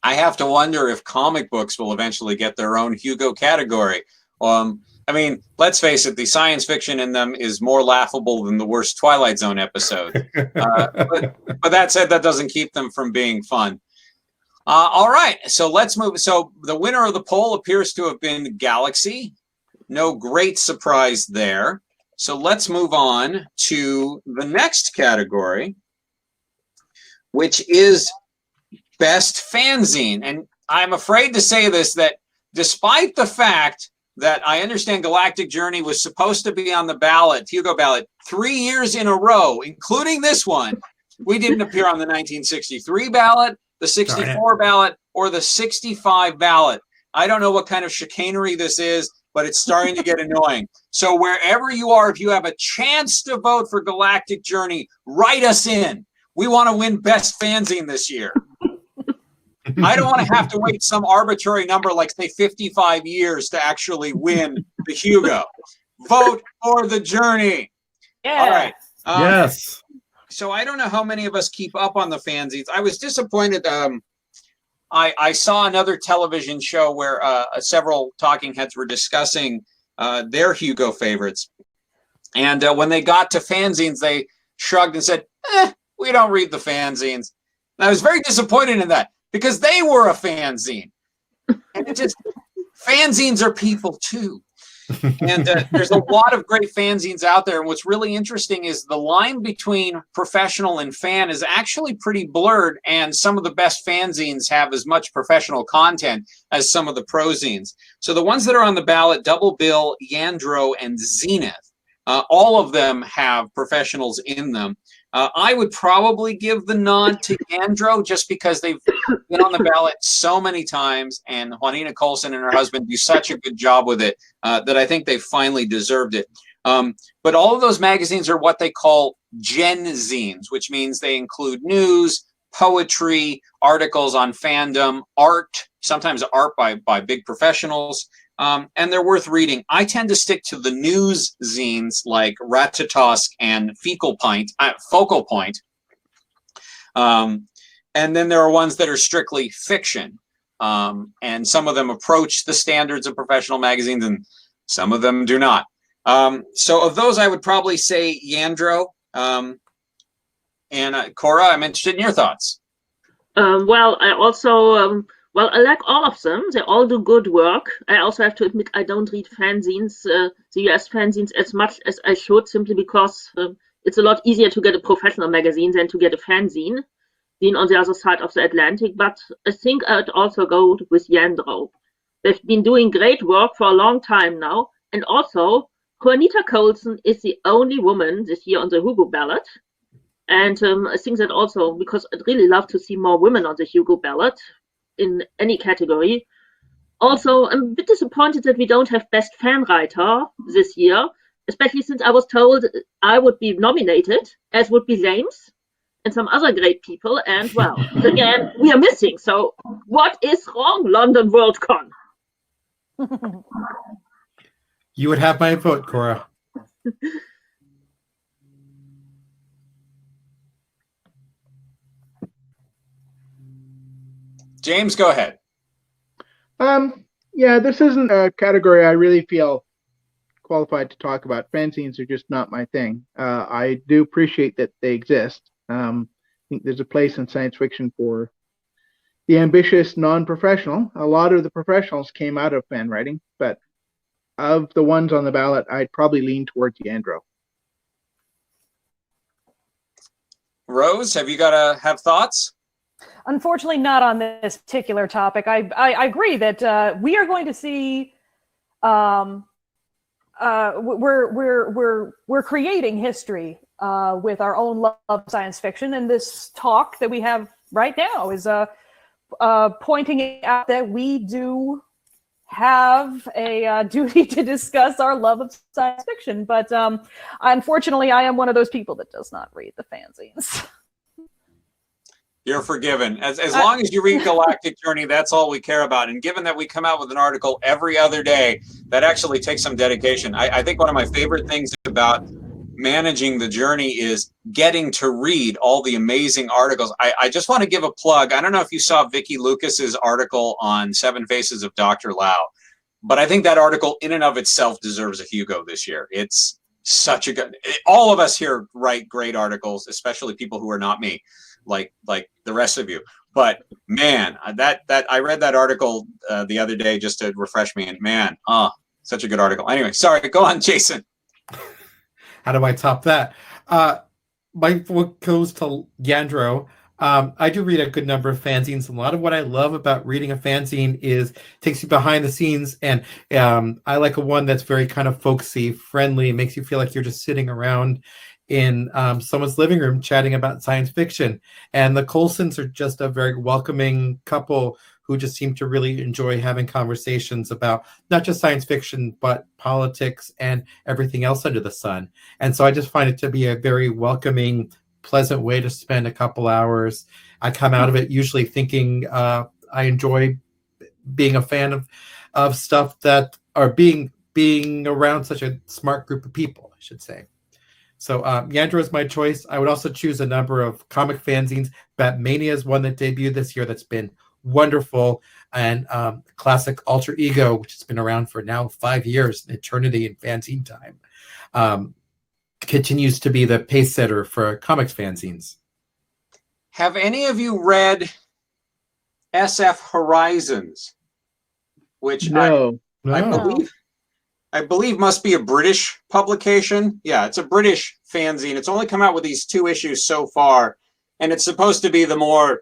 I have to wonder if comic books will eventually get their own Hugo category. I mean, let's face it, the science fiction in them is more laughable than the worst Twilight Zone episode. But that said, that doesn't keep them from being fun. All right, so let's move. So the winner of the poll appears to have been Galaxy. No great surprise there. So let's move on to the next category, which is Best Fanzine. And I'm afraid to say this, that despite the fact that I understand Galactic Journey was supposed to be on the ballot, Hugo ballot, 3 years in a row, including this one, we didn't appear on the 1963 ballot, the 64 ballot, or the 65 ballot. I don't know what kind of chicanery this is, but it's starting to get annoying. So wherever you are, if you have a chance to vote for Galactic Journey, write us in. We want to win Best Fanzine this year. I don't want to have to wait some arbitrary number, like say 55 years, to actually win the Hugo. Vote for the Journey. Yeah. All right. Yes. So I don't know how many of us keep up on the fanzines. I was disappointed. I saw another television show where several talking heads were discussing their Hugo favorites. And when they got to fanzines, they shrugged and said, we don't read the fanzines. And I was very disappointed in that, because they were a fanzine. And it just, fanzines are people too. And there's a lot of great fanzines out there. And what's really interesting is the line between professional and fan is actually pretty blurred. And some of the best fanzines have as much professional content as some of the prozines. So the ones that are on the ballot, Double Bill, Yandro, and Zenith, all of them have professionals in them. I would probably give the nod to Yandro just because they've been on the ballot so many times, and Juanita Colson and her husband do such a good job with it that I think they finally deserved it. But all of those magazines are what they call gen-zines, which means they include news, poetry, articles on fandom, art, sometimes art by big professionals. And they're worth reading. I tend to stick to the news zines like Ratatosk and Focal Point. And then there are ones that are strictly fiction. And some of them approach the standards of professional magazines, and some of them do not. So of those, I would probably say Yandro. And Cora, I'm interested in your thoughts. Well, I also, well, I like all of them. They all do good work. I also have to admit I don't read fanzines, the US fanzines, as much as I should, simply because it's a lot easier to get a professional magazine than to get a fanzine, being on the other side of the Atlantic. But I think I'd also go with Yandro. They've been doing great work for a long time now. And also, Juanita Colson is the only woman this year on the Hugo ballot. And I think that also, because I'd really love to see more women on the Hugo ballot in any category. Also, I'm a bit disappointed that we don't have Best Fan Writer this year, especially since I was told I would be nominated, as would be James and some other great people. And well, again, we are missing. So what is wrong, London Worldcon? You would have my vote, Cora. James, go ahead. Yeah, this isn't a category I really feel qualified to talk about. Fanzines are just not my thing. I do appreciate that they exist. I think there's a place in science fiction for the ambitious non-professional. A lot of the professionals came out of fan writing, but of the ones on the ballot, I'd probably lean towards Yandro. Rose, have you got to have thoughts? Unfortunately, not on this particular topic. I agree that we are going to see. We're creating history with our own love of science fiction, and this talk that we have right now is pointing out that we do have a duty to discuss our love of science fiction. But unfortunately, I am one of those people that does not read the fanzines. You're forgiven. As long as you read Galactic Journey, that's all we care about. And given that we come out with an article every other day, that actually takes some dedication. I think one of my favorite things about managing the journey is getting to read all the amazing articles. I just want to give a plug. I don't know if you saw Vicky Lucas's article on 7 Faces of Dr. Lao, but I think that article in and of itself deserves a Hugo this year. It's such a good, all of us here write great articles, especially people who are not me, like the rest of you. But man, that I read that article the other day just to refresh me, and man, such a good article. Anyway, sorry, go on, Jason. How do I top that? My vote goes to Yandro. I do read a good number of fanzines. A lot of what I love about reading a fanzine is takes you behind the scenes, and I like a one that's very kind of folksy, friendly. It makes you feel like you're just sitting around in someone's living room chatting about science fiction. And the Coulsons are just a very welcoming couple who just seem to really enjoy having conversations about not just science fiction, but politics and everything else under the sun. And so I just find it to be a very welcoming, pleasant way to spend a couple hours. I come out of it usually thinking I enjoy being a fan of stuff that are being around such a smart group of people, I should say. So Yandro is my choice. I would also choose a number of comic fanzines. Batmania is one that debuted this year that's been wonderful, and classic Alter Ego, which has been around for now 5 years, an eternity in fanzine time, continues to be the pace setter for comics fanzines. Have any of you read SF Horizons? Which No. I believe must be a British publication. Yeah, it's a British fanzine. It's only come out with these 2 issues so far, and it's supposed to be the more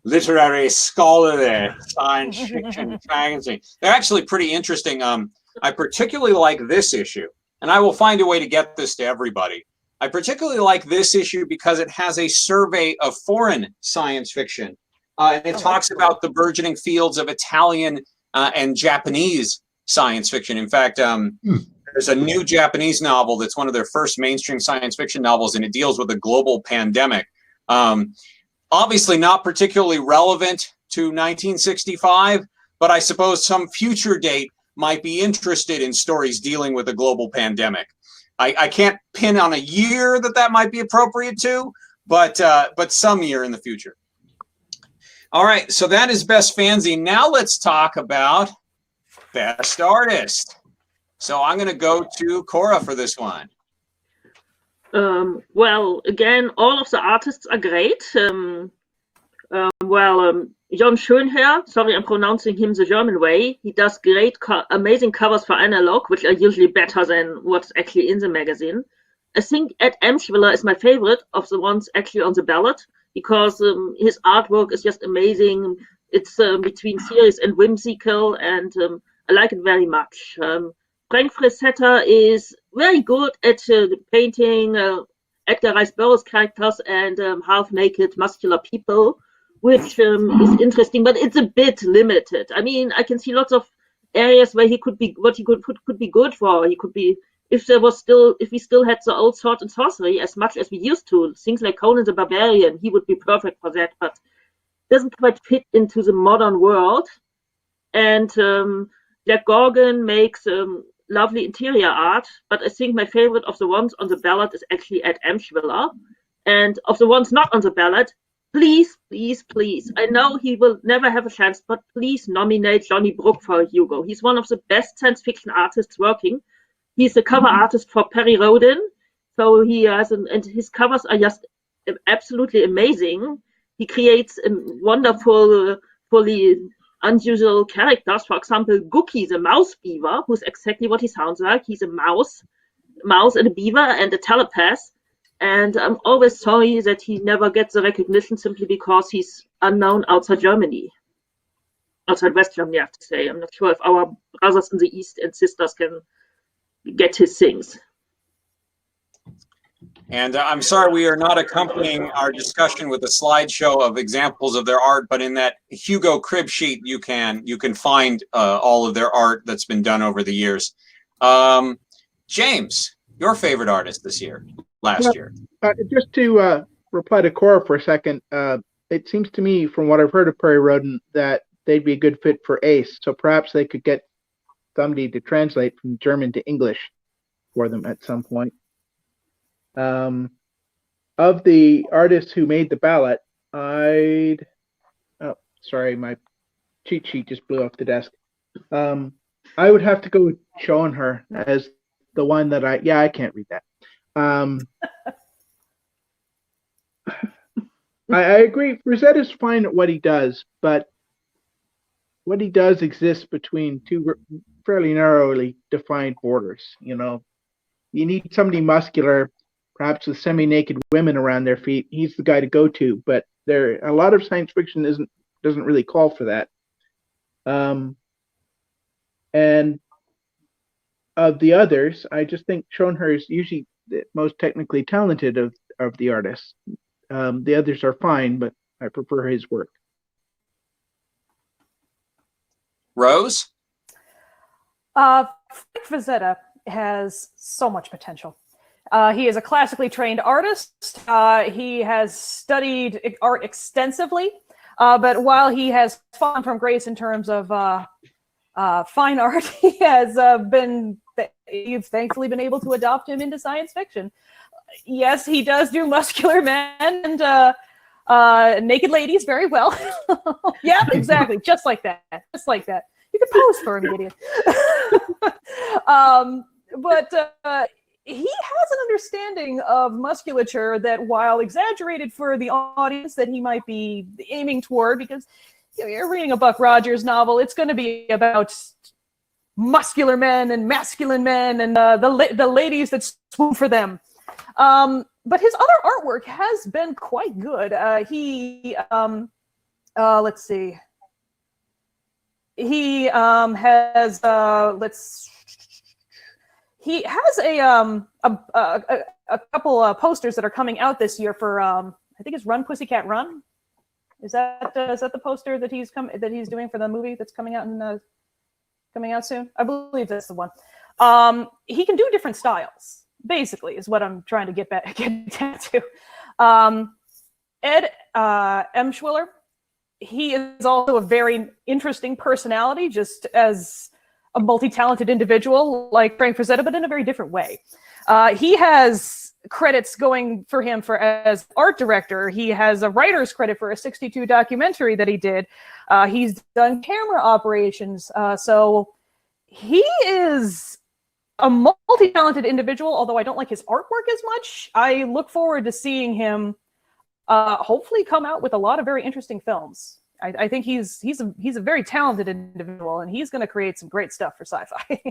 literary, scholarly science fiction fanzine. They're actually pretty interesting. I particularly like this issue, and I will find a way to get this to everybody. I particularly like this issue because it has a survey of foreign science fiction, and it talks about the burgeoning fields of Italian and Japanese science fiction. In fact, there's a new Japanese novel that's one of their first mainstream science fiction novels, and it deals with a global pandemic. Obviously not particularly relevant to 1965, but I suppose some future date might be interested in stories dealing with a global pandemic. I can't pin on a year that might be appropriate to, but some year in the future. All right, so that is best fanzine. Now let's talk about best artist. So I'm going to go to Cora for this one. Well, again, all of the artists are great. Jon Schönherr, sorry, I'm pronouncing him the German way. He does great, amazing covers for analog, which are usually better than what's actually in the magazine. I think Ed Emshwiller is my favorite of the ones actually on the ballot, because his artwork is just amazing. It's between serious and whimsical, and I like it very much. Frank Frazetta is very good at painting Edgar Rice Burroughs characters and half-naked muscular people, which is interesting, but it's a bit limited. I mean, I can see lots of areas where he could be, what he could be good for. He could be, if we still had the old sword and sorcery as much as we used to, things like Conan the Barbarian, he would be perfect for that, but doesn't quite fit into the modern world. And Jack Gorgon makes lovely interior art, but I think my favorite of the ones on the ballot is actually Ed Emshwiller. And of the ones not on the ballot, please, please, please. I know he will never have a chance, but please nominate Johnny Brook for Hugo. He's one of the best science fiction artists working. He's the cover artist for Perry Rodin. So he has, and his covers are just absolutely amazing. He creates wonderful, fully unusual characters. For example, Gookie, the mouse beaver, who's exactly what he sounds like. He's a mouse and a beaver and a telepath. And I'm always sorry that he never gets the recognition simply because he's unknown outside Germany. Outside West Germany, I have to say. I'm not sure if our brothers in the East and sisters can get his things. And I'm sorry we are not accompanying our discussion with a slideshow of examples of their art, but in that Hugo crib sheet you can find all of their art that's been done over the years. James, your favorite artist this year, last year? Just to reply to Cora for a second, it seems to me, from what I've heard of Perry Rodin, that they'd be a good fit for Ace. So perhaps they could get somebody to translate from German to English for them at some point. Of the artists who made the ballot, oh, sorry, my cheat sheet just blew off the desk. I would have to go with Schoenherr as the one that I can't read that. I agree. Frazetta's fine at what he does, but what he does exists between two fairly narrowly defined borders. You know, you need somebody muscular, perhaps with semi-naked women around their feet. He's the guy to go to, but a lot of science fiction doesn't really call for that. And of the others, I just think Schoenherr is usually the most technically talented of the artists. The others are fine, but I prefer his work. Rose? Frank Frazetta has so much potential. He is a classically trained artist. He has studied art extensively, but while he has fallen from grace in terms of fine art, he has you've thankfully been able to adopt him into science fiction. Yes, he does do muscular men and naked ladies very well. Yeah, exactly. Just like that. Just like that. You could pose for him, idiot. But he has an understanding of musculature that, while exaggerated for the audience that he might be aiming toward, because you're reading a Buck Rogers novel, it's going to be about muscular men and masculine men and the ladies that swoon for them. But his other artwork has been quite good. Let's see. He has he has a couple posters that are coming out this year for I think it's Run Pussycat Run. Is that the poster that he's doing for the movie that's coming out soon? I believe that's the one. He can do different styles, basically, is what I'm trying to get down to. Ed Emshwiller, he is also a very interesting personality, just as a multi-talented individual like Frank Frazetta, but in a very different way. He has credits going for him as art director. He has a writer's credit for a 62 documentary that he did. He's done camera operations. So he is a multi-talented individual, although I don't like his artwork as much. I look forward to seeing him hopefully come out with a lot of very interesting films. I think he's a very talented individual, and he's going to create some great stuff for sci-fi.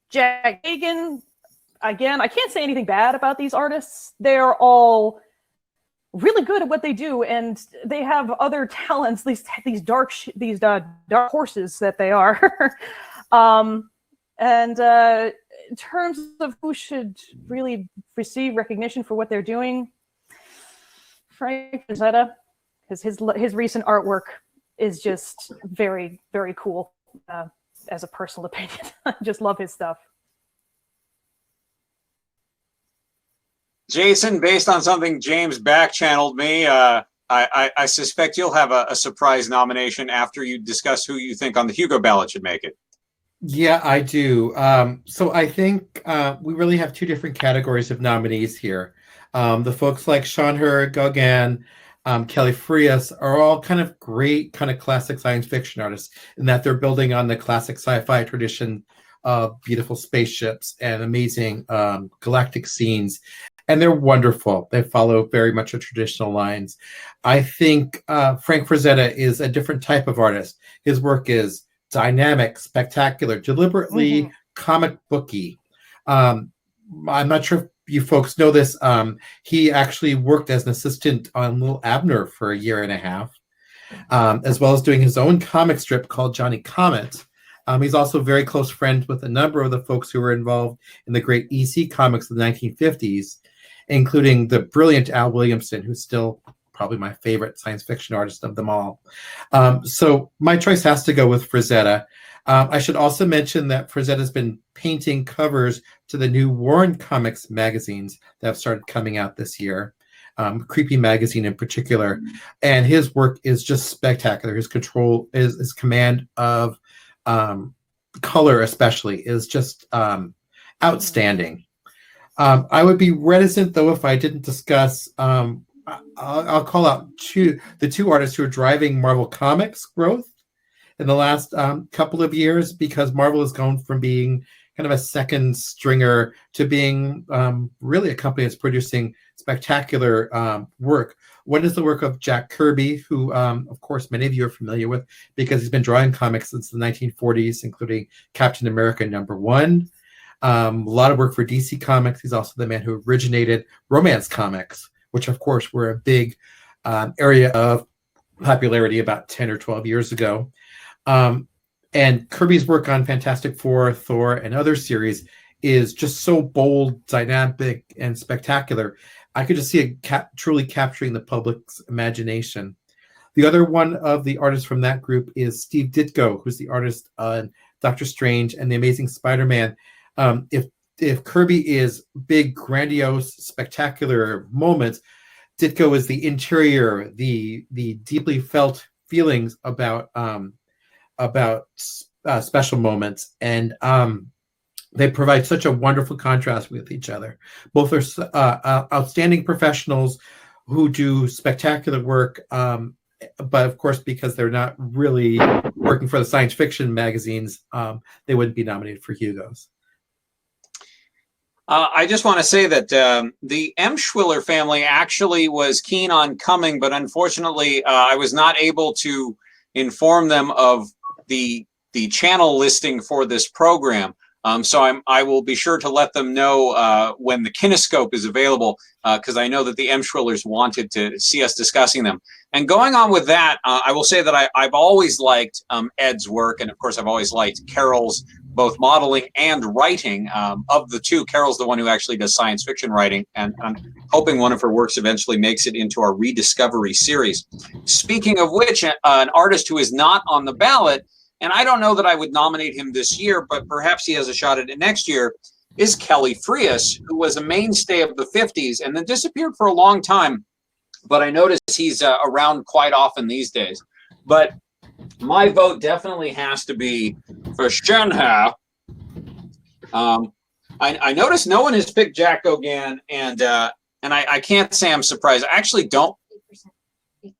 Jack Hagan, again, I can't say anything bad about these artists. They're all really good at what they do, and they have other talents. These dark horses that they are. And in terms of who should really receive recognition for what they're doing, Frank Frazetta, because his recent artwork is just very, very cool. As a personal opinion, I just love his stuff. Jason, based on something James back channeled me, I suspect you'll have a surprise nomination after you discuss who you think on the Hugo ballot should make it. Yeah, I do. So I think we really have two different categories of nominees here. The folks like Shanher, Gauguin, Kelly Frias are all kind of great, kind of classic science fiction artists in that they're building on the classic sci-fi tradition of beautiful spaceships and amazing galactic scenes. And they're wonderful. They follow very much a traditional lines. I think Frank Frazetta is a different type of artist. His work is dynamic, spectacular, deliberately comic booky. I'm not sure if you folks know this. He actually worked as an assistant on Little Abner for a year and a half, as well as doing his own comic strip called Johnny Comet. He's also a very close friend with a number of the folks who were involved in the great EC comics of the 1950s, including the brilliant Al Williamson, who's still probably my favorite science fiction artist of them all. So my choice has to go with Frazetta. I should also mention that Frazetta has been painting covers to the new Warren Comics magazines that have started coming out this year, Creepy Magazine in particular. And his work is just spectacular. His control, his command of color especially is just outstanding. I would be reticent, though, if I didn't discuss. I'll call out the two artists who are driving Marvel Comics growth in the last couple of years, because Marvel has gone from being kind of a second stringer to being really a company that's producing spectacular work. One is the work of Jack Kirby, who, of course, many of you are familiar with because he's been drawing comics since the 1940s, including Captain America #1. A lot of work for DC Comics. He's also the man who originated romance comics, which, of course, were a big area of popularity about 10 or 12 years ago. And Kirby's work on Fantastic Four, Thor, and other series is just so bold, dynamic, and spectacular. I could just see it truly capturing the public's imagination. The other one of the artists from that group is Steve Ditko, who's the artist on Doctor Strange and The Amazing Spider-Man. If Kirby is big, grandiose, spectacular moments, Ditko is the interior, the deeply felt feelings about special moments, and they provide such a wonderful contrast with each other. Both are outstanding professionals who do spectacular work, but of course, because they're not really working for the science fiction magazines, they wouldn't be nominated for Hugos. I just want to say that the Emshwiller family actually was keen on coming, but unfortunately, I was not able to inform them of the channel listing for this program. So I will be sure to let them know when the Kinescope is available, because I know that the Emshwillers wanted to see us discussing them. And going on with that, I will say that I've always liked Ed's work, and of course I've always liked Carol's both modeling and writing. Of the two, Carol's the one who actually does science fiction writing, and I'm hoping one of her works eventually makes it into our Rediscovery series. Speaking of which, an artist who is not on the ballot, and I don't know that I would nominate him this year, but perhaps he has a shot at it next year, is Kelly Frias, who was a mainstay of the 50s and then disappeared for a long time. But I notice he's around quite often these days. But my vote definitely has to be for Shanha. I notice no one has picked Jack Gauguin, and I can't say I'm surprised. I actually don't.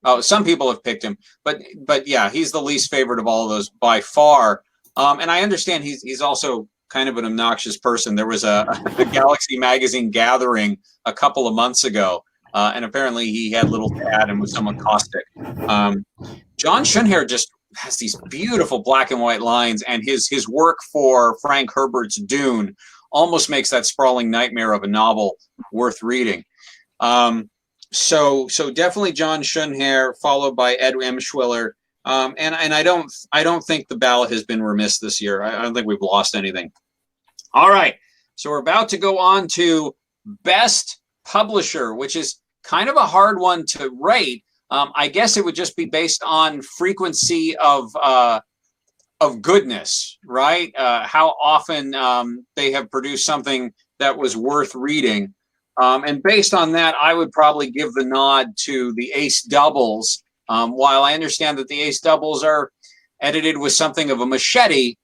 Oh, some people have picked him, but yeah, he's the least favorite of all of those by far. And I understand he's also kind of an obnoxious person. There was a Galaxy magazine gathering a couple of months ago, and apparently he had little to add and was somewhat caustic. John Schunhair just has these beautiful black and white lines, and his work for Frank Herbert's Dune almost makes that sprawling nightmare of a novel worth reading. So definitely John Schunhair, followed by Ed Emshwiller. And I don't think the ballot has been remiss this year. I don't think we've lost anything. All right, so we're about to go on to Best Publisher, which is kind of a hard one to rate. I guess it would just be based on frequency of goodness, right? How often they have produced something that was worth reading. And based on that, I would probably give the nod to the Ace doubles. While I understand that the Ace doubles are edited with something of a machete,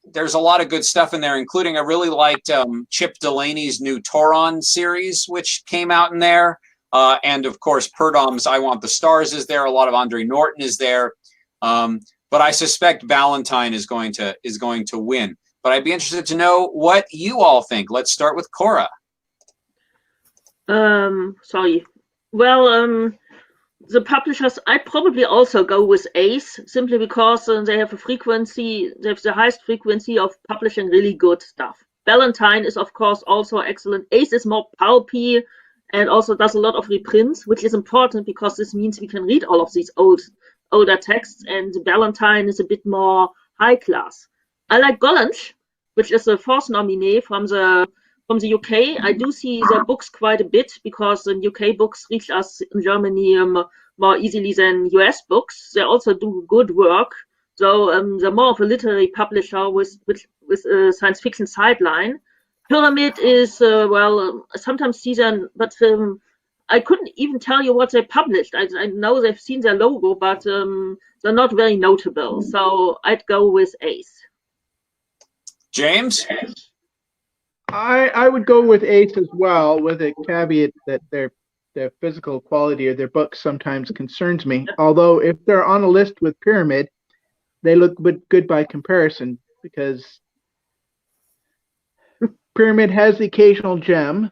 there's a lot of good stuff in there, including I really liked Chip Delaney's new Toron series, which came out in there. And of course, Perdom's I Want the Stars is there. A lot of Andre Norton is there. But I suspect Valentine is going to win. But I'd be interested to know what you all think. Let's start with Cora. Sorry. Well, the publishers, I'd probably also go with Ace, simply because they have the highest frequency of publishing really good stuff. Valentine is, of course, also excellent. Ace is more pulpy and also does a lot of reprints, which is important because this means we can read all of these older texts, and Valentine is a bit more high class. I like Gollancz, which is the fourth nominee from the UK. I do see their books quite a bit because the UK books reach us in Germany more easily than US books. They also do good work. So they're more of a literary publisher with a science fiction sideline. Pyramid is, sometimes see them, but I couldn't even tell you what they published. I know they've seen their logo, but they're not very notable. So I'd go with Ace. James? I would go with Ace as well, with a caveat that their physical quality of their books sometimes concerns me. Although if they're on a list with Pyramid, they look good by comparison, because Pyramid has the occasional gem.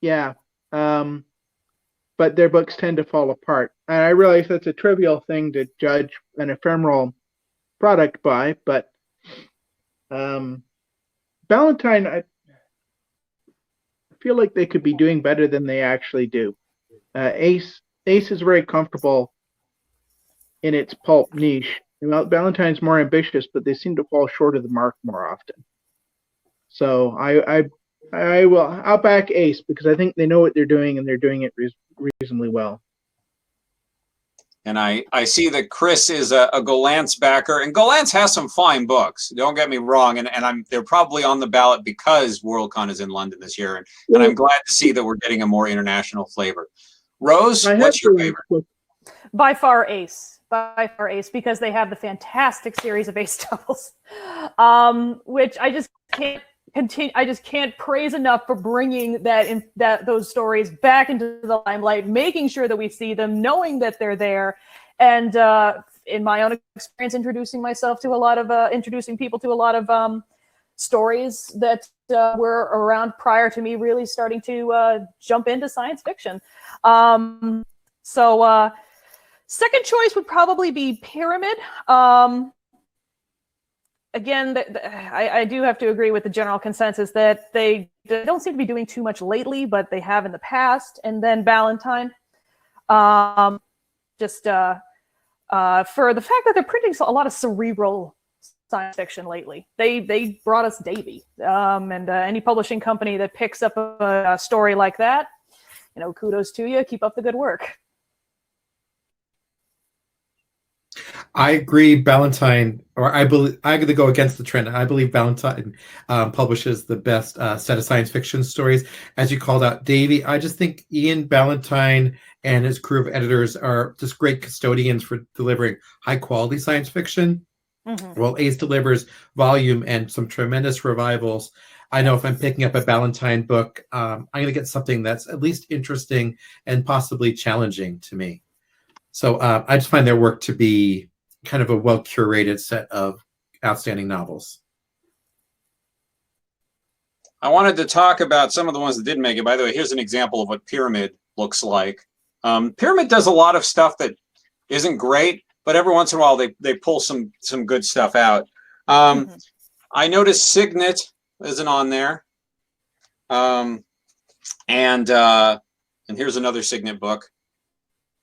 Yeah. But their books tend to fall apart. And I realize that's a trivial thing to judge an ephemeral product by, but Valentine, I feel like they could be doing better than they actually do. Ace is very comfortable in its pulp niche. Valentine's more ambitious, but they seem to fall short of the mark more often. So I'll back Ace because I think they know what they're doing and they're doing it reasonably well. And I see that Chris is a Gollancz backer, and Gollancz has some fine books. Don't get me wrong, and they're probably on the ballot because Worldcon is in London this year, and I'm glad to see that we're getting a more international flavor. Rose, what's your favorite? By far Ace, because they have the fantastic series of Ace doubles, which I just can't continue. I just can't praise enough for bringing those stories back into the limelight, making sure that we see them, knowing that they're there, and in my own experience, introducing people to a lot of stories that were around prior to me really starting to jump into science fiction. So second choice would probably be Pyramid. Again, I do have to agree with the general consensus that they don't seem to be doing too much lately, but they have in the past. And then Valentine, for the fact that they're printing a lot of cerebral science fiction lately. They brought us Davy, and any publishing company that picks up a story like that, kudos to you. Keep up the good work. I agree. Valentine, or I'm going to go against the trend. I believe Valentine publishes the best set of science fiction stories. As you called out, Davy, I just think Ian Valentine and his crew of editors are just great custodians for delivering high quality science fiction. Mm-hmm. While Ace delivers volume and some tremendous revivals. I know if I'm picking up a Valentine book, I'm going to get something that's at least interesting and possibly challenging to me. So I just find their work to be kind of a well-curated set of outstanding novels. I wanted to talk about some of the ones that didn't make it. By the way, here's an example of what Pyramid looks like. Pyramid does a lot of stuff that isn't great, but every once in a while they pull some good stuff out. Mm-hmm. I noticed Signet isn't on there. And here's another Signet book.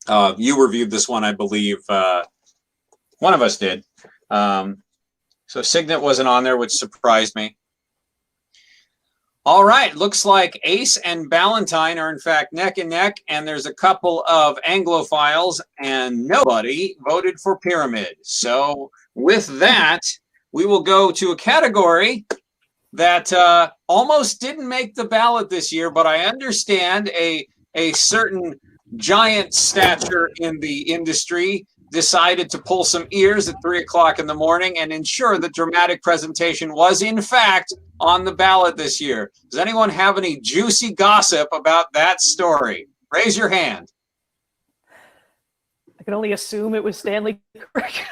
You reviewed this one, I believe. One of us did. So Signet wasn't on there, which surprised me. All right, looks like Ace and Valentine are in fact neck and neck, and there's a couple of Anglophiles, and nobody voted for Pyramid. So with that, we will go to a category that almost didn't make the ballot this year, but I understand a certain giant stature in the industry decided to pull some ears at 3 o'clock in the morning and ensure that dramatic presentation was in fact on the ballot this year. Does anyone have any juicy gossip about that story? Raise your hand. I can only assume it was Stanley Kubrick.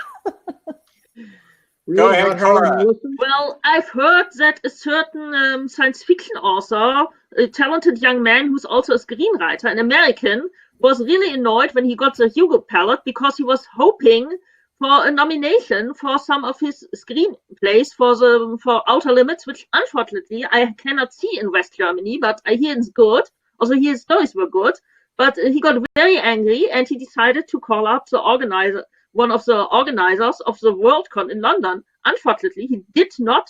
Go ahead, Cora. Well, I've heard that a certain science fiction author, a talented young man who's also a screenwriter, an American, was really annoyed when he got the Hugo ballot because he was hoping for a nomination for some of his screenplays for Outer Limits, which unfortunately I cannot see in West Germany, but I hear it's good. Also, his stories were good, but he got very angry and he decided to call up one of the organizers of the Worldcon in London. Unfortunately, he did not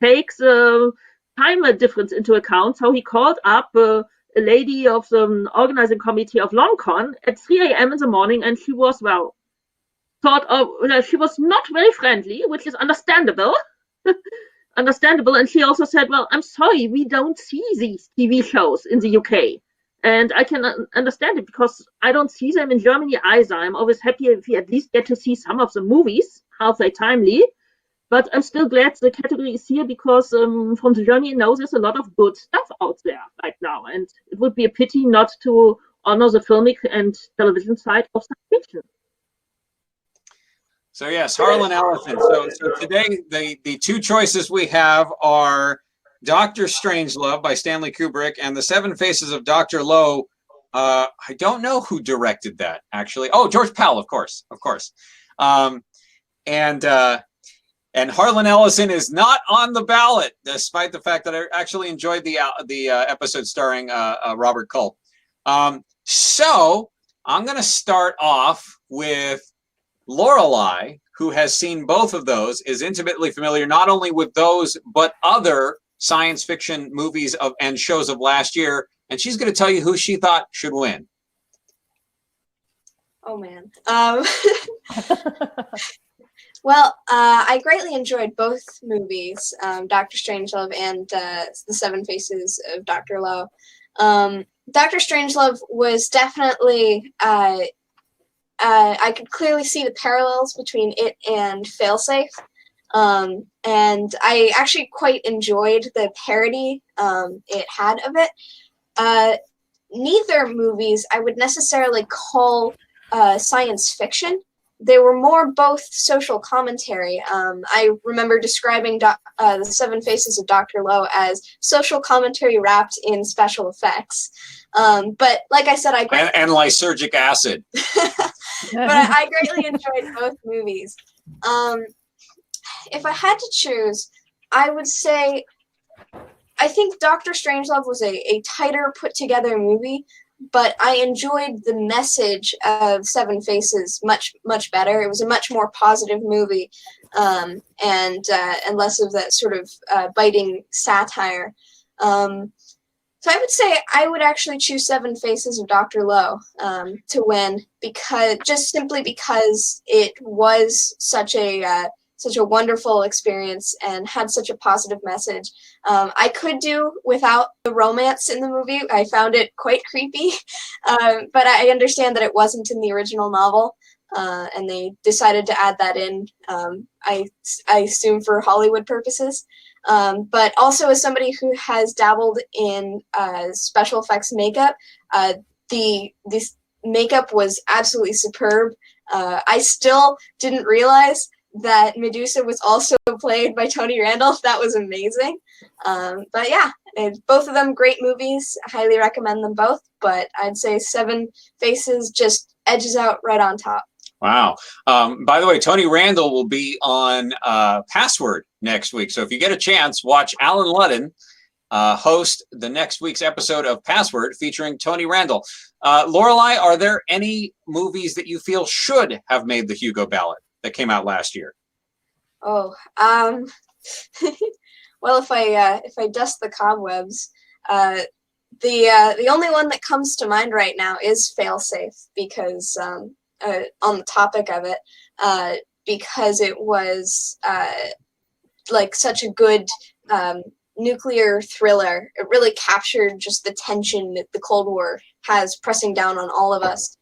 take the time difference into account, so he called up a lady of the organizing committee of LongCon at 3 a.m. in the morning, and she was, she was not very friendly, which is understandable. Understandable, and she also said, well, I'm sorry, we don't see these TV shows in the UK. And I can understand it because I don't see them in Germany either. I'm always happy if we at least get to see some of the movies, halfway timely. But I'm still glad the category is here because from the Germany now there's a lot of good stuff out there right now. And it would be a pity not to honor the filmic and television side of science fiction. So yes, Harlan Ellison. So today the two choices we have are Dr. Strangelove by Stanley Kubrick and The Seven Faces of Dr. Lowe. I don't know who directed that, actually. Oh, George Powell, of course. And Harlan Ellison is not on the ballot, despite the fact that I actually enjoyed the episode starring Robert Culp. So I'm going to start off with Lorelei, who has seen both of those, is intimately familiar not only with those, but other science fiction movies and shows of last year, and she's going to tell you who she thought should win. Oh man. Well, I greatly enjoyed both movies, Dr. Strangelove and The Seven Faces of Dr. Lowe. Dr. Strangelove was definitely, I could clearly see the parallels between it and Failsafe. And I actually quite enjoyed the parody it had of it. Neither movies I would necessarily call science fiction. They were more both social commentary. I remember describing The Seven Faces of Dr. Lowe as social commentary wrapped in special effects. But like I said, and lysergic acid. But I greatly enjoyed both movies. If I had to choose, I would say I think Dr. Strangelove was a tighter put together movie, but I enjoyed the message of Seven Faces much better. It was a much more positive movie, and less of that sort of biting satire. So I would say I would actually choose Seven Faces of Dr. Lowe to win simply because it was such a wonderful experience and had such a positive message. I could do without the romance in the movie. I found it quite creepy, but I understand that it wasn't in the original novel, and they decided to add that in, I assume for Hollywood purposes. But also as somebody who has dabbled in special effects makeup, this makeup was absolutely superb. I still didn't realize that Medusa was also played by Tony Randall. That was amazing. But yeah, both of them great movies. I highly recommend them both, but I'd say Seven Faces just edges out right on top. Wow. By the way, Tony Randall will be on Password next week. So if you get a chance, watch Alan Ludden host the next week's episode of Password featuring Tony Randall. Lorelei, are there any movies that you feel should have made the Hugo ballot that came out last year? Oh, well, if I dust the cobwebs, the only one that comes to mind right now is Failsafe, because on the topic of it, because it was like such a good nuclear thriller. It really captured just the tension that the Cold War has pressing down on all of us.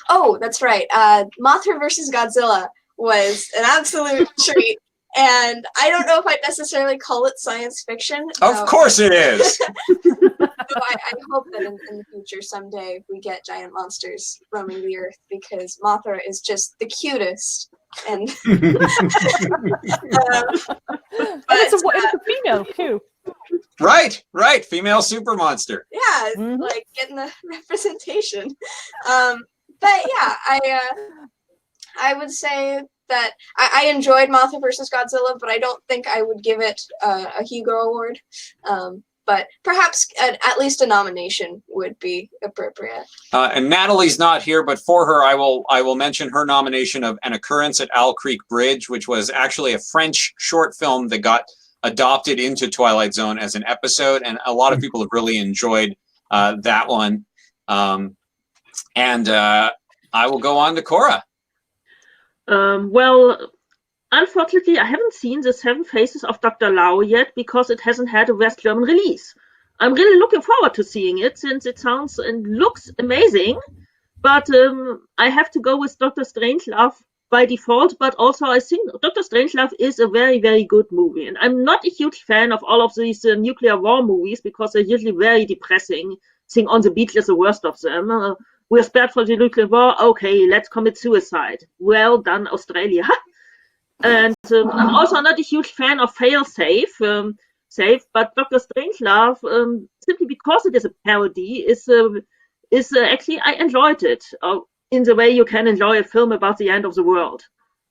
Oh, that's right. Mothra versus Godzilla was an absolute treat. And I don't know if I'd necessarily call it science fiction. Of course it is. So I hope that in the future someday we get giant monsters roaming the earth, because Mothra is just the cutest. And it's a female too. Right. Female super monster. Yeah, like getting the representation. But yeah, I would say that I enjoyed Mothra versus Godzilla, but I don't think I would give it a Hugo Award. But perhaps at least a nomination would be appropriate. And Natalie's not here, but for her, I will mention her nomination of An Occurrence at Owl Creek Bridge, which was actually a French short film that got adopted into Twilight Zone as an episode, and a lot of people have really enjoyed that one. And I will go on to Cora. Well, unfortunately, I haven't seen The Seven Faces of Dr. Lau yet because it hasn't had a West German release. I'm really looking forward to seeing it since it sounds and looks amazing. But I have to go with Dr. Strangelove by default. But also, I think Dr. Strangelove is a very, very good movie. And I'm not a huge fan of all of these nuclear war movies because they're usually very depressing. I think On the Beach is the worst of them. We're spared from the nuclear war. Okay, let's commit suicide. Well done, Australia. And I'm also not a huge fan of Fail-Safe, but Dr. Strangelove, simply because it is a parody, is actually, I enjoyed it in the way you can enjoy a film about the end of the world.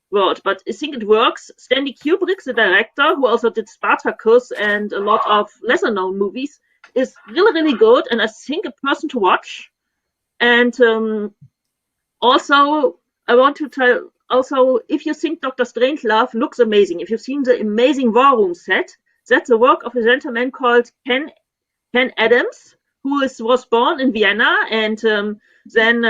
But I think it works. Stanley Kubrick, the director, who also did Spartacus and a lot of lesser-known movies, is really, really good, and I think a person to watch. And also, I want to tell, also, if you think Dr. Strangelove looks amazing, if you've seen the amazing War Room set, that's the work of a gentleman called Ken Adams, who was born in Vienna and then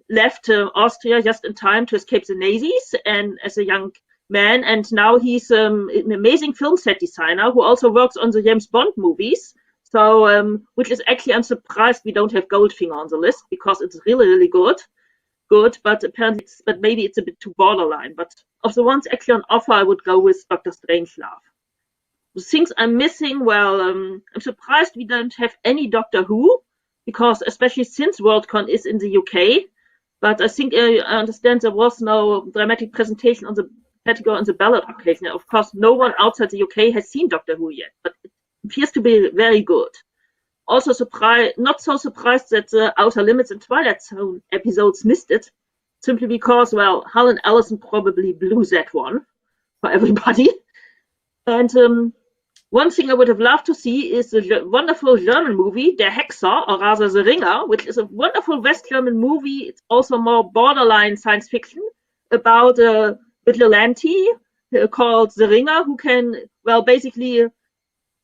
left Austria just in time to escape the Nazis and as a young man, and now he's an amazing film set designer who also works on the James Bond movies. So, which is actually, I'm surprised we don't have Goldfinger on the list because it's really, really good, but apparently, maybe it's a bit too borderline. But of the ones actually on offer, I would go with Dr. Strangelove. The things I'm missing, well, I'm surprised we don't have any Doctor Who, because especially since Worldcon is in the UK, but I think I understand there was no dramatic presentation on the category on the ballot occasion. Of course, no one outside the UK has seen Doctor Who yet, but appears to be very good. Also not so surprised that the Outer Limits and Twilight Zone episodes missed it, simply because, well, Hull and Allison probably blew that one for everybody. And one thing I would have loved to see is the wonderful German movie, Der Hexer, or rather The Ringer, which is a wonderful West German movie. It's also more borderline science fiction about a vigilante called The Ringer, who can, well, basically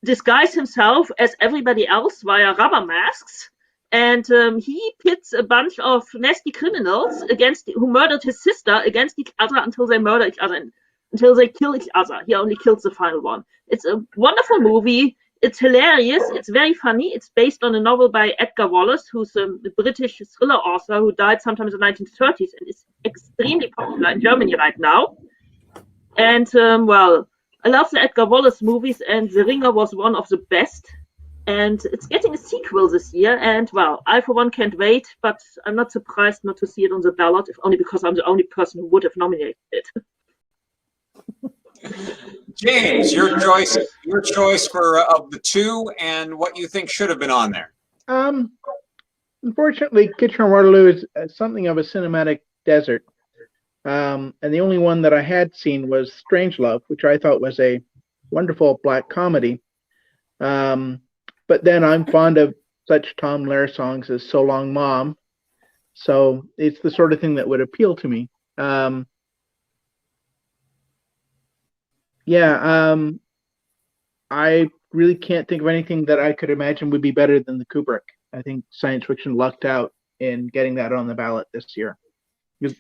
disguise himself as everybody else via rubber masks, and he pits a bunch of nasty criminals who murdered his sister against each other until they murder each other, until they kill each other. He only kills the final one. It's a wonderful movie. It's hilarious. It's very funny. It's based on a novel by Edgar Wallace, who's a British thriller author who died sometime in the 1930s and is extremely popular in Germany right now. And well, I love the Edgar Wallace movies, and The Ringer was one of the best. And it's getting a sequel this year, and well, I for one can't wait, but I'm not surprised not to see it on the ballot, if only because I'm the only person who would have nominated it. James, your choice for of the two, and what you think should have been on there. Unfortunately, Kitchener-Waterloo is something of a cinematic desert. And the only one that I had seen was Strangelove, which I thought was a wonderful black comedy. But then I'm fond of such Tom Lehrer songs as So Long Mom. So it's the sort of thing that would appeal to me. I really can't think of anything that I could imagine would be better than the Kubrick. I think science fiction lucked out in getting that on the ballot this year. Because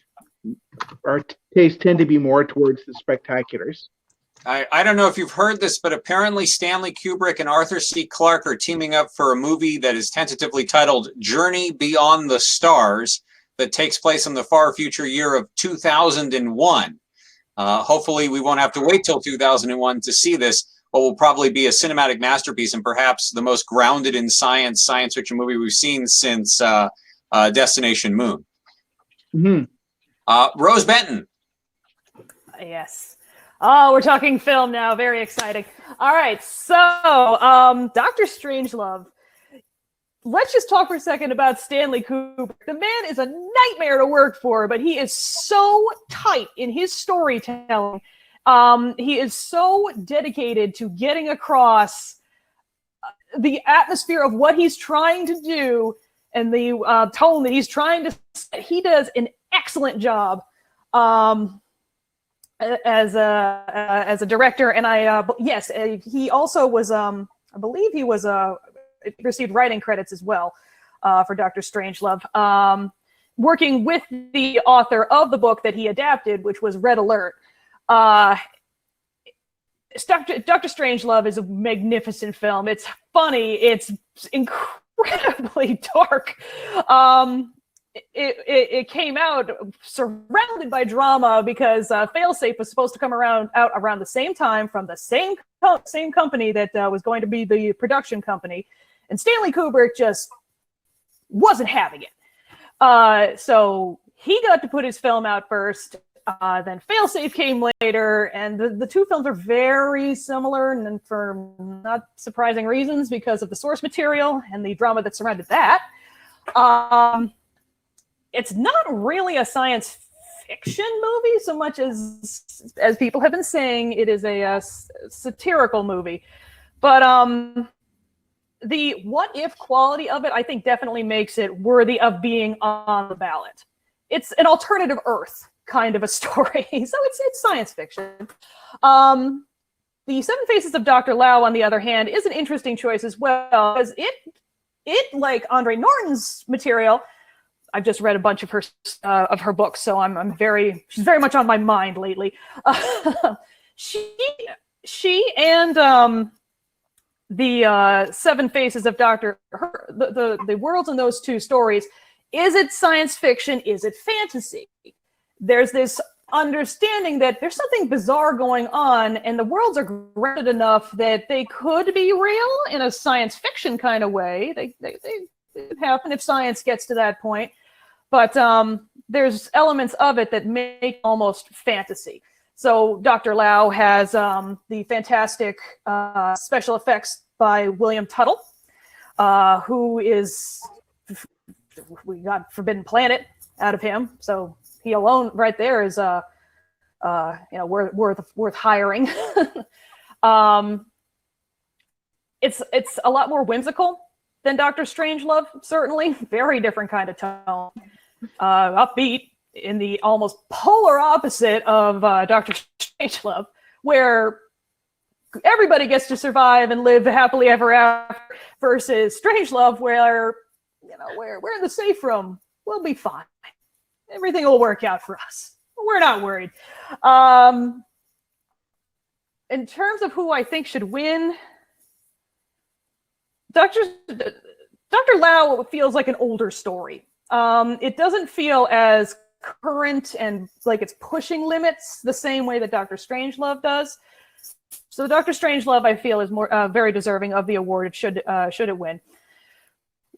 our tastes tend to be more towards the spectaculars. I don't know if you've heard this, but apparently Stanley Kubrick and Arthur C. Clarke are teaming up for a movie that is tentatively titled Journey Beyond the Stars that takes place in the far future year of 2001. Hopefully we won't have to wait till 2001 to see this, what will probably be a cinematic masterpiece and perhaps the most grounded in science fiction movie we've seen since Destination Moon. Mm-hmm. Rose Benton. Yes. Oh, we're talking film now. Very exciting. All right. So, Dr. Strangelove. Let's just talk for a second about Stanley Kubrick. The man is a nightmare to work for, but he is so tight in his storytelling. He is so dedicated to getting across the atmosphere of what he's trying to do and the tone that he's trying to set. He does an excellent job. As a director, and yes, he also was I believe he was received writing credits as well for Dr. Strangelove, working with the author of the book that he adapted, which was Red Alert. Dr. Strangelove is a magnificent film. It's funny. It's incredibly dark. It came out surrounded by drama because Failsafe was supposed to come out around the same time from the same company that was going to be the production company, and Stanley Kubrick just wasn't having it. So he got to put his film out first. Then Failsafe came later, and the two films are very similar, and for not surprising reasons because of the source material and the drama that surrounded that. It's not really a science fiction movie so much as people have been saying. It is a satirical movie, but the what if quality of it, I think, definitely makes it worthy of being on the ballot. It's an alternative Earth kind of a story, so it's science fiction. The Seven Faces of Dr. Lau, on the other hand, is an interesting choice as well, because it like Andre Norton's material. I've just read a bunch of her books, so she's very much on my mind lately. She and the Seven Faces of the worlds in those two stories. Is it science fiction? Is it fantasy? There's this understanding that there's something bizarre going on, and the worlds are grounded enough that they could be real in a science fiction kind of way. They happen if science gets to that point. But there's elements of it that make almost fantasy. So Dr. Lau has the fantastic special effects by William Tuttle, who we got Forbidden Planet out of him. So he alone right there is worth hiring. It's a lot more whimsical than Dr. Strangelove, certainly. Very different kind of tone. Upbeat in the almost polar opposite of Dr. Strangelove, where everybody gets to survive and live happily ever after, versus Strangelove, where we're in the safe room. We'll be fine. Everything will work out for us. We're not worried. In terms of who I think should win, Dr. Lau feels like an older story. It doesn't feel as current and like it's pushing limits the same way that Dr. Strangelove does. So Dr. Strangelove, I feel, is more very deserving of the award. Should it win.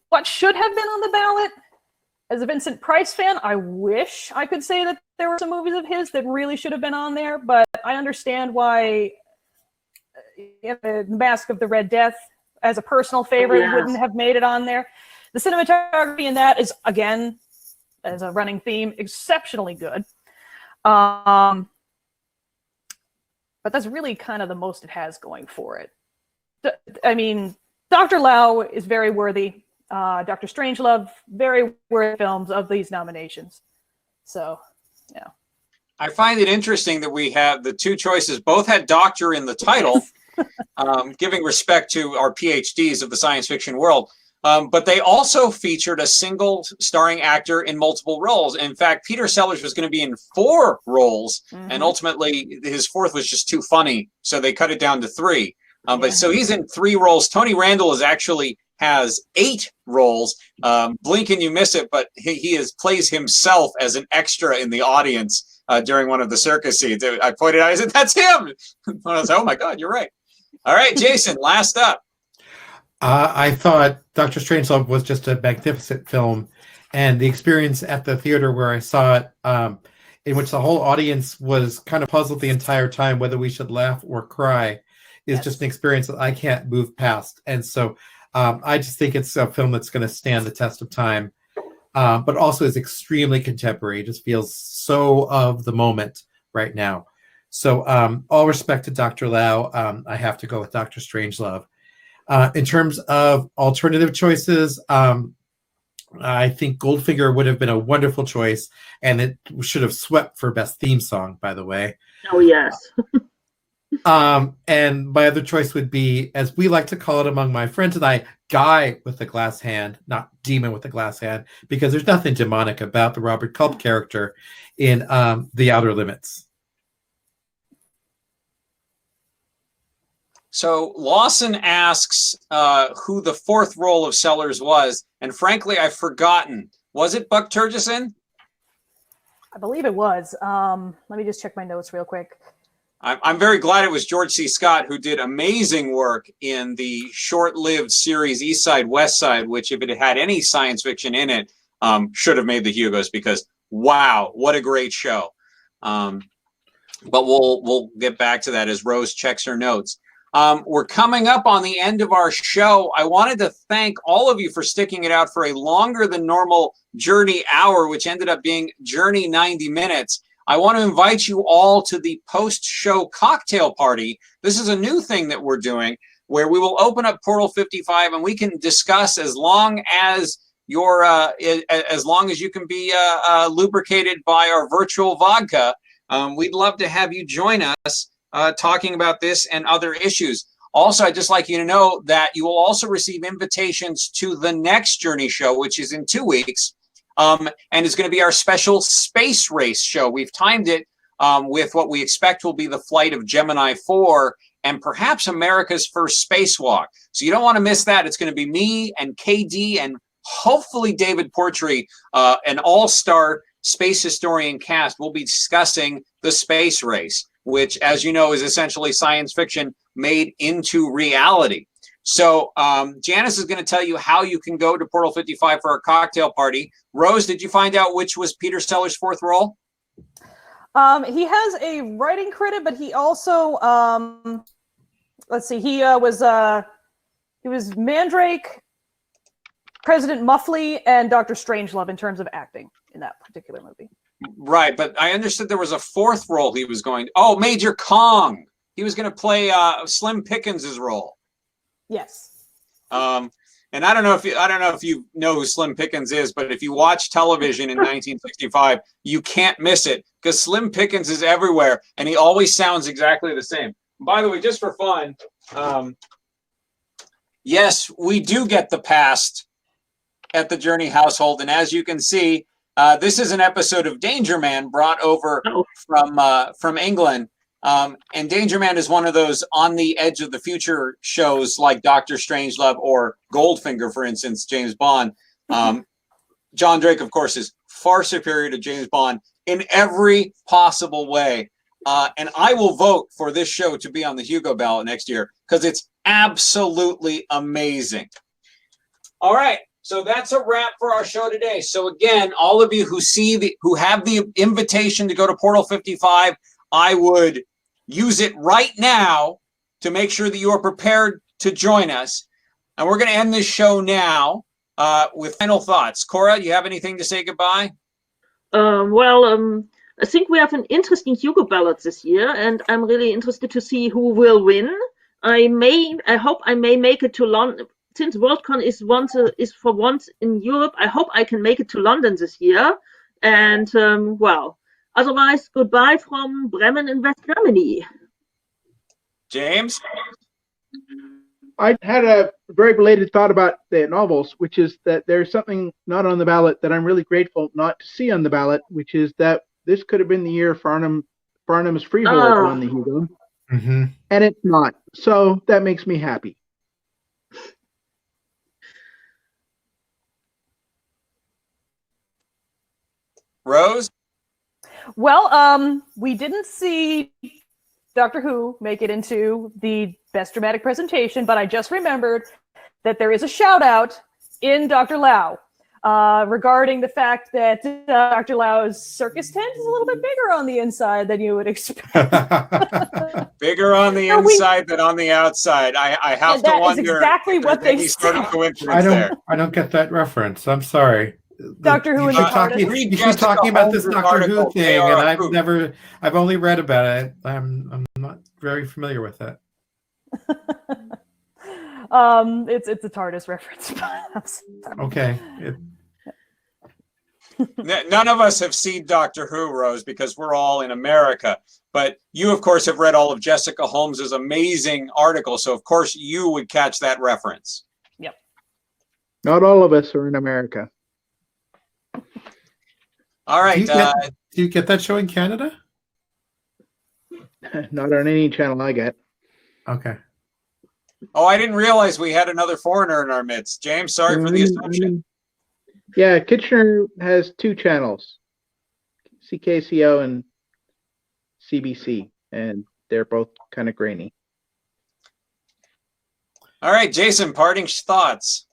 What should have been on the ballot? As a Vincent Price fan, I wish I could say that there were some movies of his that really should have been on there, but I understand why The Mask of the Red Death, as a personal favorite, wouldn't have made it on there. The cinematography in that is, again, as a running theme, exceptionally good. But that's really kind of the most it has going for it. I mean, Dr. Lau is very worthy. Dr. Strangelove, very worthy films of these nominations. So, yeah. I find it interesting that we have the two choices both had doctor in the title, giving respect to our PhDs of the science fiction world. But they also featured a single starring actor in multiple roles. In fact, Peter Sellers was going to be in 4 roles, and ultimately his 4th was just too funny, so they cut it down to 3. But so he's in 3 roles. Tony Randall has 8 roles. Blink and you miss it, but he plays himself as an extra in the audience during one of the circus scenes. I pointed out, I said, "That's him." I was like, "Oh my God, you're right." All right, Jason, last up. I thought Doctor Strangelove was just a magnificent film, and the experience at the theater where I saw it, in which the whole audience was kind of puzzled the entire time whether we should laugh or cry, is just an experience that I can't move past. And so I just think it's a film that's going to stand the test of time, but also is extremely contemporary. It just feels so of the moment right now. So all respect to Dr. Lau, I have to go with Dr. Strangelove. In terms of alternative choices, I think Goldfinger would have been a wonderful choice, and it should have swept for best theme song, by the way. Oh, yes. And my other choice would be, as we like to call it among my friends and I, Guy with the glass hand, not Demon with the glass hand, because there's nothing demonic about the Robert Culp character in The Outer Limits. So Lawson asks who the 4th role of Sellers was, and frankly, I've forgotten. Was it Buck Turgison? I believe it was. Let me just check my notes real quick. I'm very glad it was George C. Scott, who did amazing work in the short-lived series East Side, West Side, which, if it had any science fiction in it, should have made the Hugos, because wow, what a great show. But we'll get back to that as Rose checks her notes. We're coming up on the end of our show. I wanted to thank all of you for sticking it out for a longer than normal Journey hour, which ended up being Journey 90 minutes. I want to invite you all to the post-show cocktail party. This is a new thing that we're doing, where we will open up Portal 55 and we can discuss as long as you're as long as you can be lubricated by our virtual vodka. We'd love to have you join us talking about this and other issues. Also, I'd just like you to know that you will also receive invitations to the next Journey show, which is in 2 weeks. And it's going to be our special space race show. We've timed it with what we expect will be the flight of Gemini 4 and perhaps America's first spacewalk. So you don't want to miss that. It's going to be me and KD and hopefully David Portree, an all-star space historian cast. We'll be discussing the space race, which, as you know, is essentially science fiction made into reality. So Janice is going to tell you how you can go to Portal 55 for our cocktail party. Rose, did you find out which was Peter Sellers' 4th role? He has a writing credit, but he also, let's see, he was Mandrake, President Muffley, and Dr. Strangelove in terms of acting in that particular movie. Right, but I understood there was a 4th role he was going to. Oh, Major Kong. He was going to play Slim Pickens' role. Yes. And I don't know if you know who Slim Pickens is, but if you watch television in 1965, you can't miss it, because Slim Pickens is everywhere and he always sounds exactly the same. By the way, just for fun, yes, we do get the past at the Journey household, and as you can see, this is an episode of Danger Man brought over from England. And Danger Man is one of those on the edge of the future shows like Doctor Strangelove or Goldfinger, for instance, James Bond. John Drake, of course, is far superior to James Bond in every possible way. And I will vote for this show to be on the Hugo ballot next year because it's absolutely amazing. All right. So that's a wrap for our show today. So again, all of you who have the invitation to go to Portal 55, I would use it right now to make sure that you are prepared to join us. And we're going to end this show now with final thoughts. Cora, you have anything to say goodbye? I think we have an interesting Hugo ballot this year, and I'm really interested to see who will win. I hope I may make it to London. Since Worldcon is for once in Europe, I hope I can make it to London this year. And otherwise, goodbye from Bremen in West Germany. James? I had a very belated thought about the novels, which is that there's something not on the ballot that I'm really grateful not to see on the ballot, which is that this could have been the year Farnham's Freehold Oh. won the Hugo, Mm-hmm. and it's not. So that makes me happy. Rose? Well, we didn't see Doctor Who make it into the best dramatic presentation, but I just remembered that there is a shout out in Dr. Lau regarding the fact that Dr. Lau's circus tent is a little bit bigger on the inside than you would expect. Bigger on the inside than on the outside. I have And to that is wonder. exactly if what there's they any sort of said. coincidence there. I don't get that reference. I'm sorry. Doctor Who You and should the talk- TARDIS. you should be talking about this Jessica Doctor Who Holmes' thing, article, and they are I've only read about it. I'm not very familiar with it. It's a TARDIS reference. Okay. None of us have seen Doctor Who, Rose, because we're all in America. But you, of course, have read all of Jessica Holmes's amazing article, so of course you would catch that reference. Yep. Not all of us are in America. All right. Do you get that show in Canada? Not on any channel I get. Okay. Oh, I didn't realize we had another foreigner in our midst. James, sorry for the assumption. Yeah, Kitchener has two channels, CKCO and CBC, and they're both kind of grainy. All right, Jason, parting thoughts.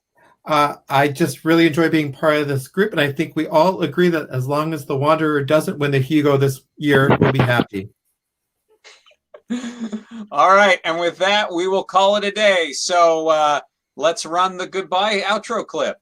I just really enjoy being part of this group, and I think we all agree that as long as the Wanderer doesn't win the Hugo this year, we'll be happy. All right, and with that, we will call it a day. So let's run the goodbye outro clip.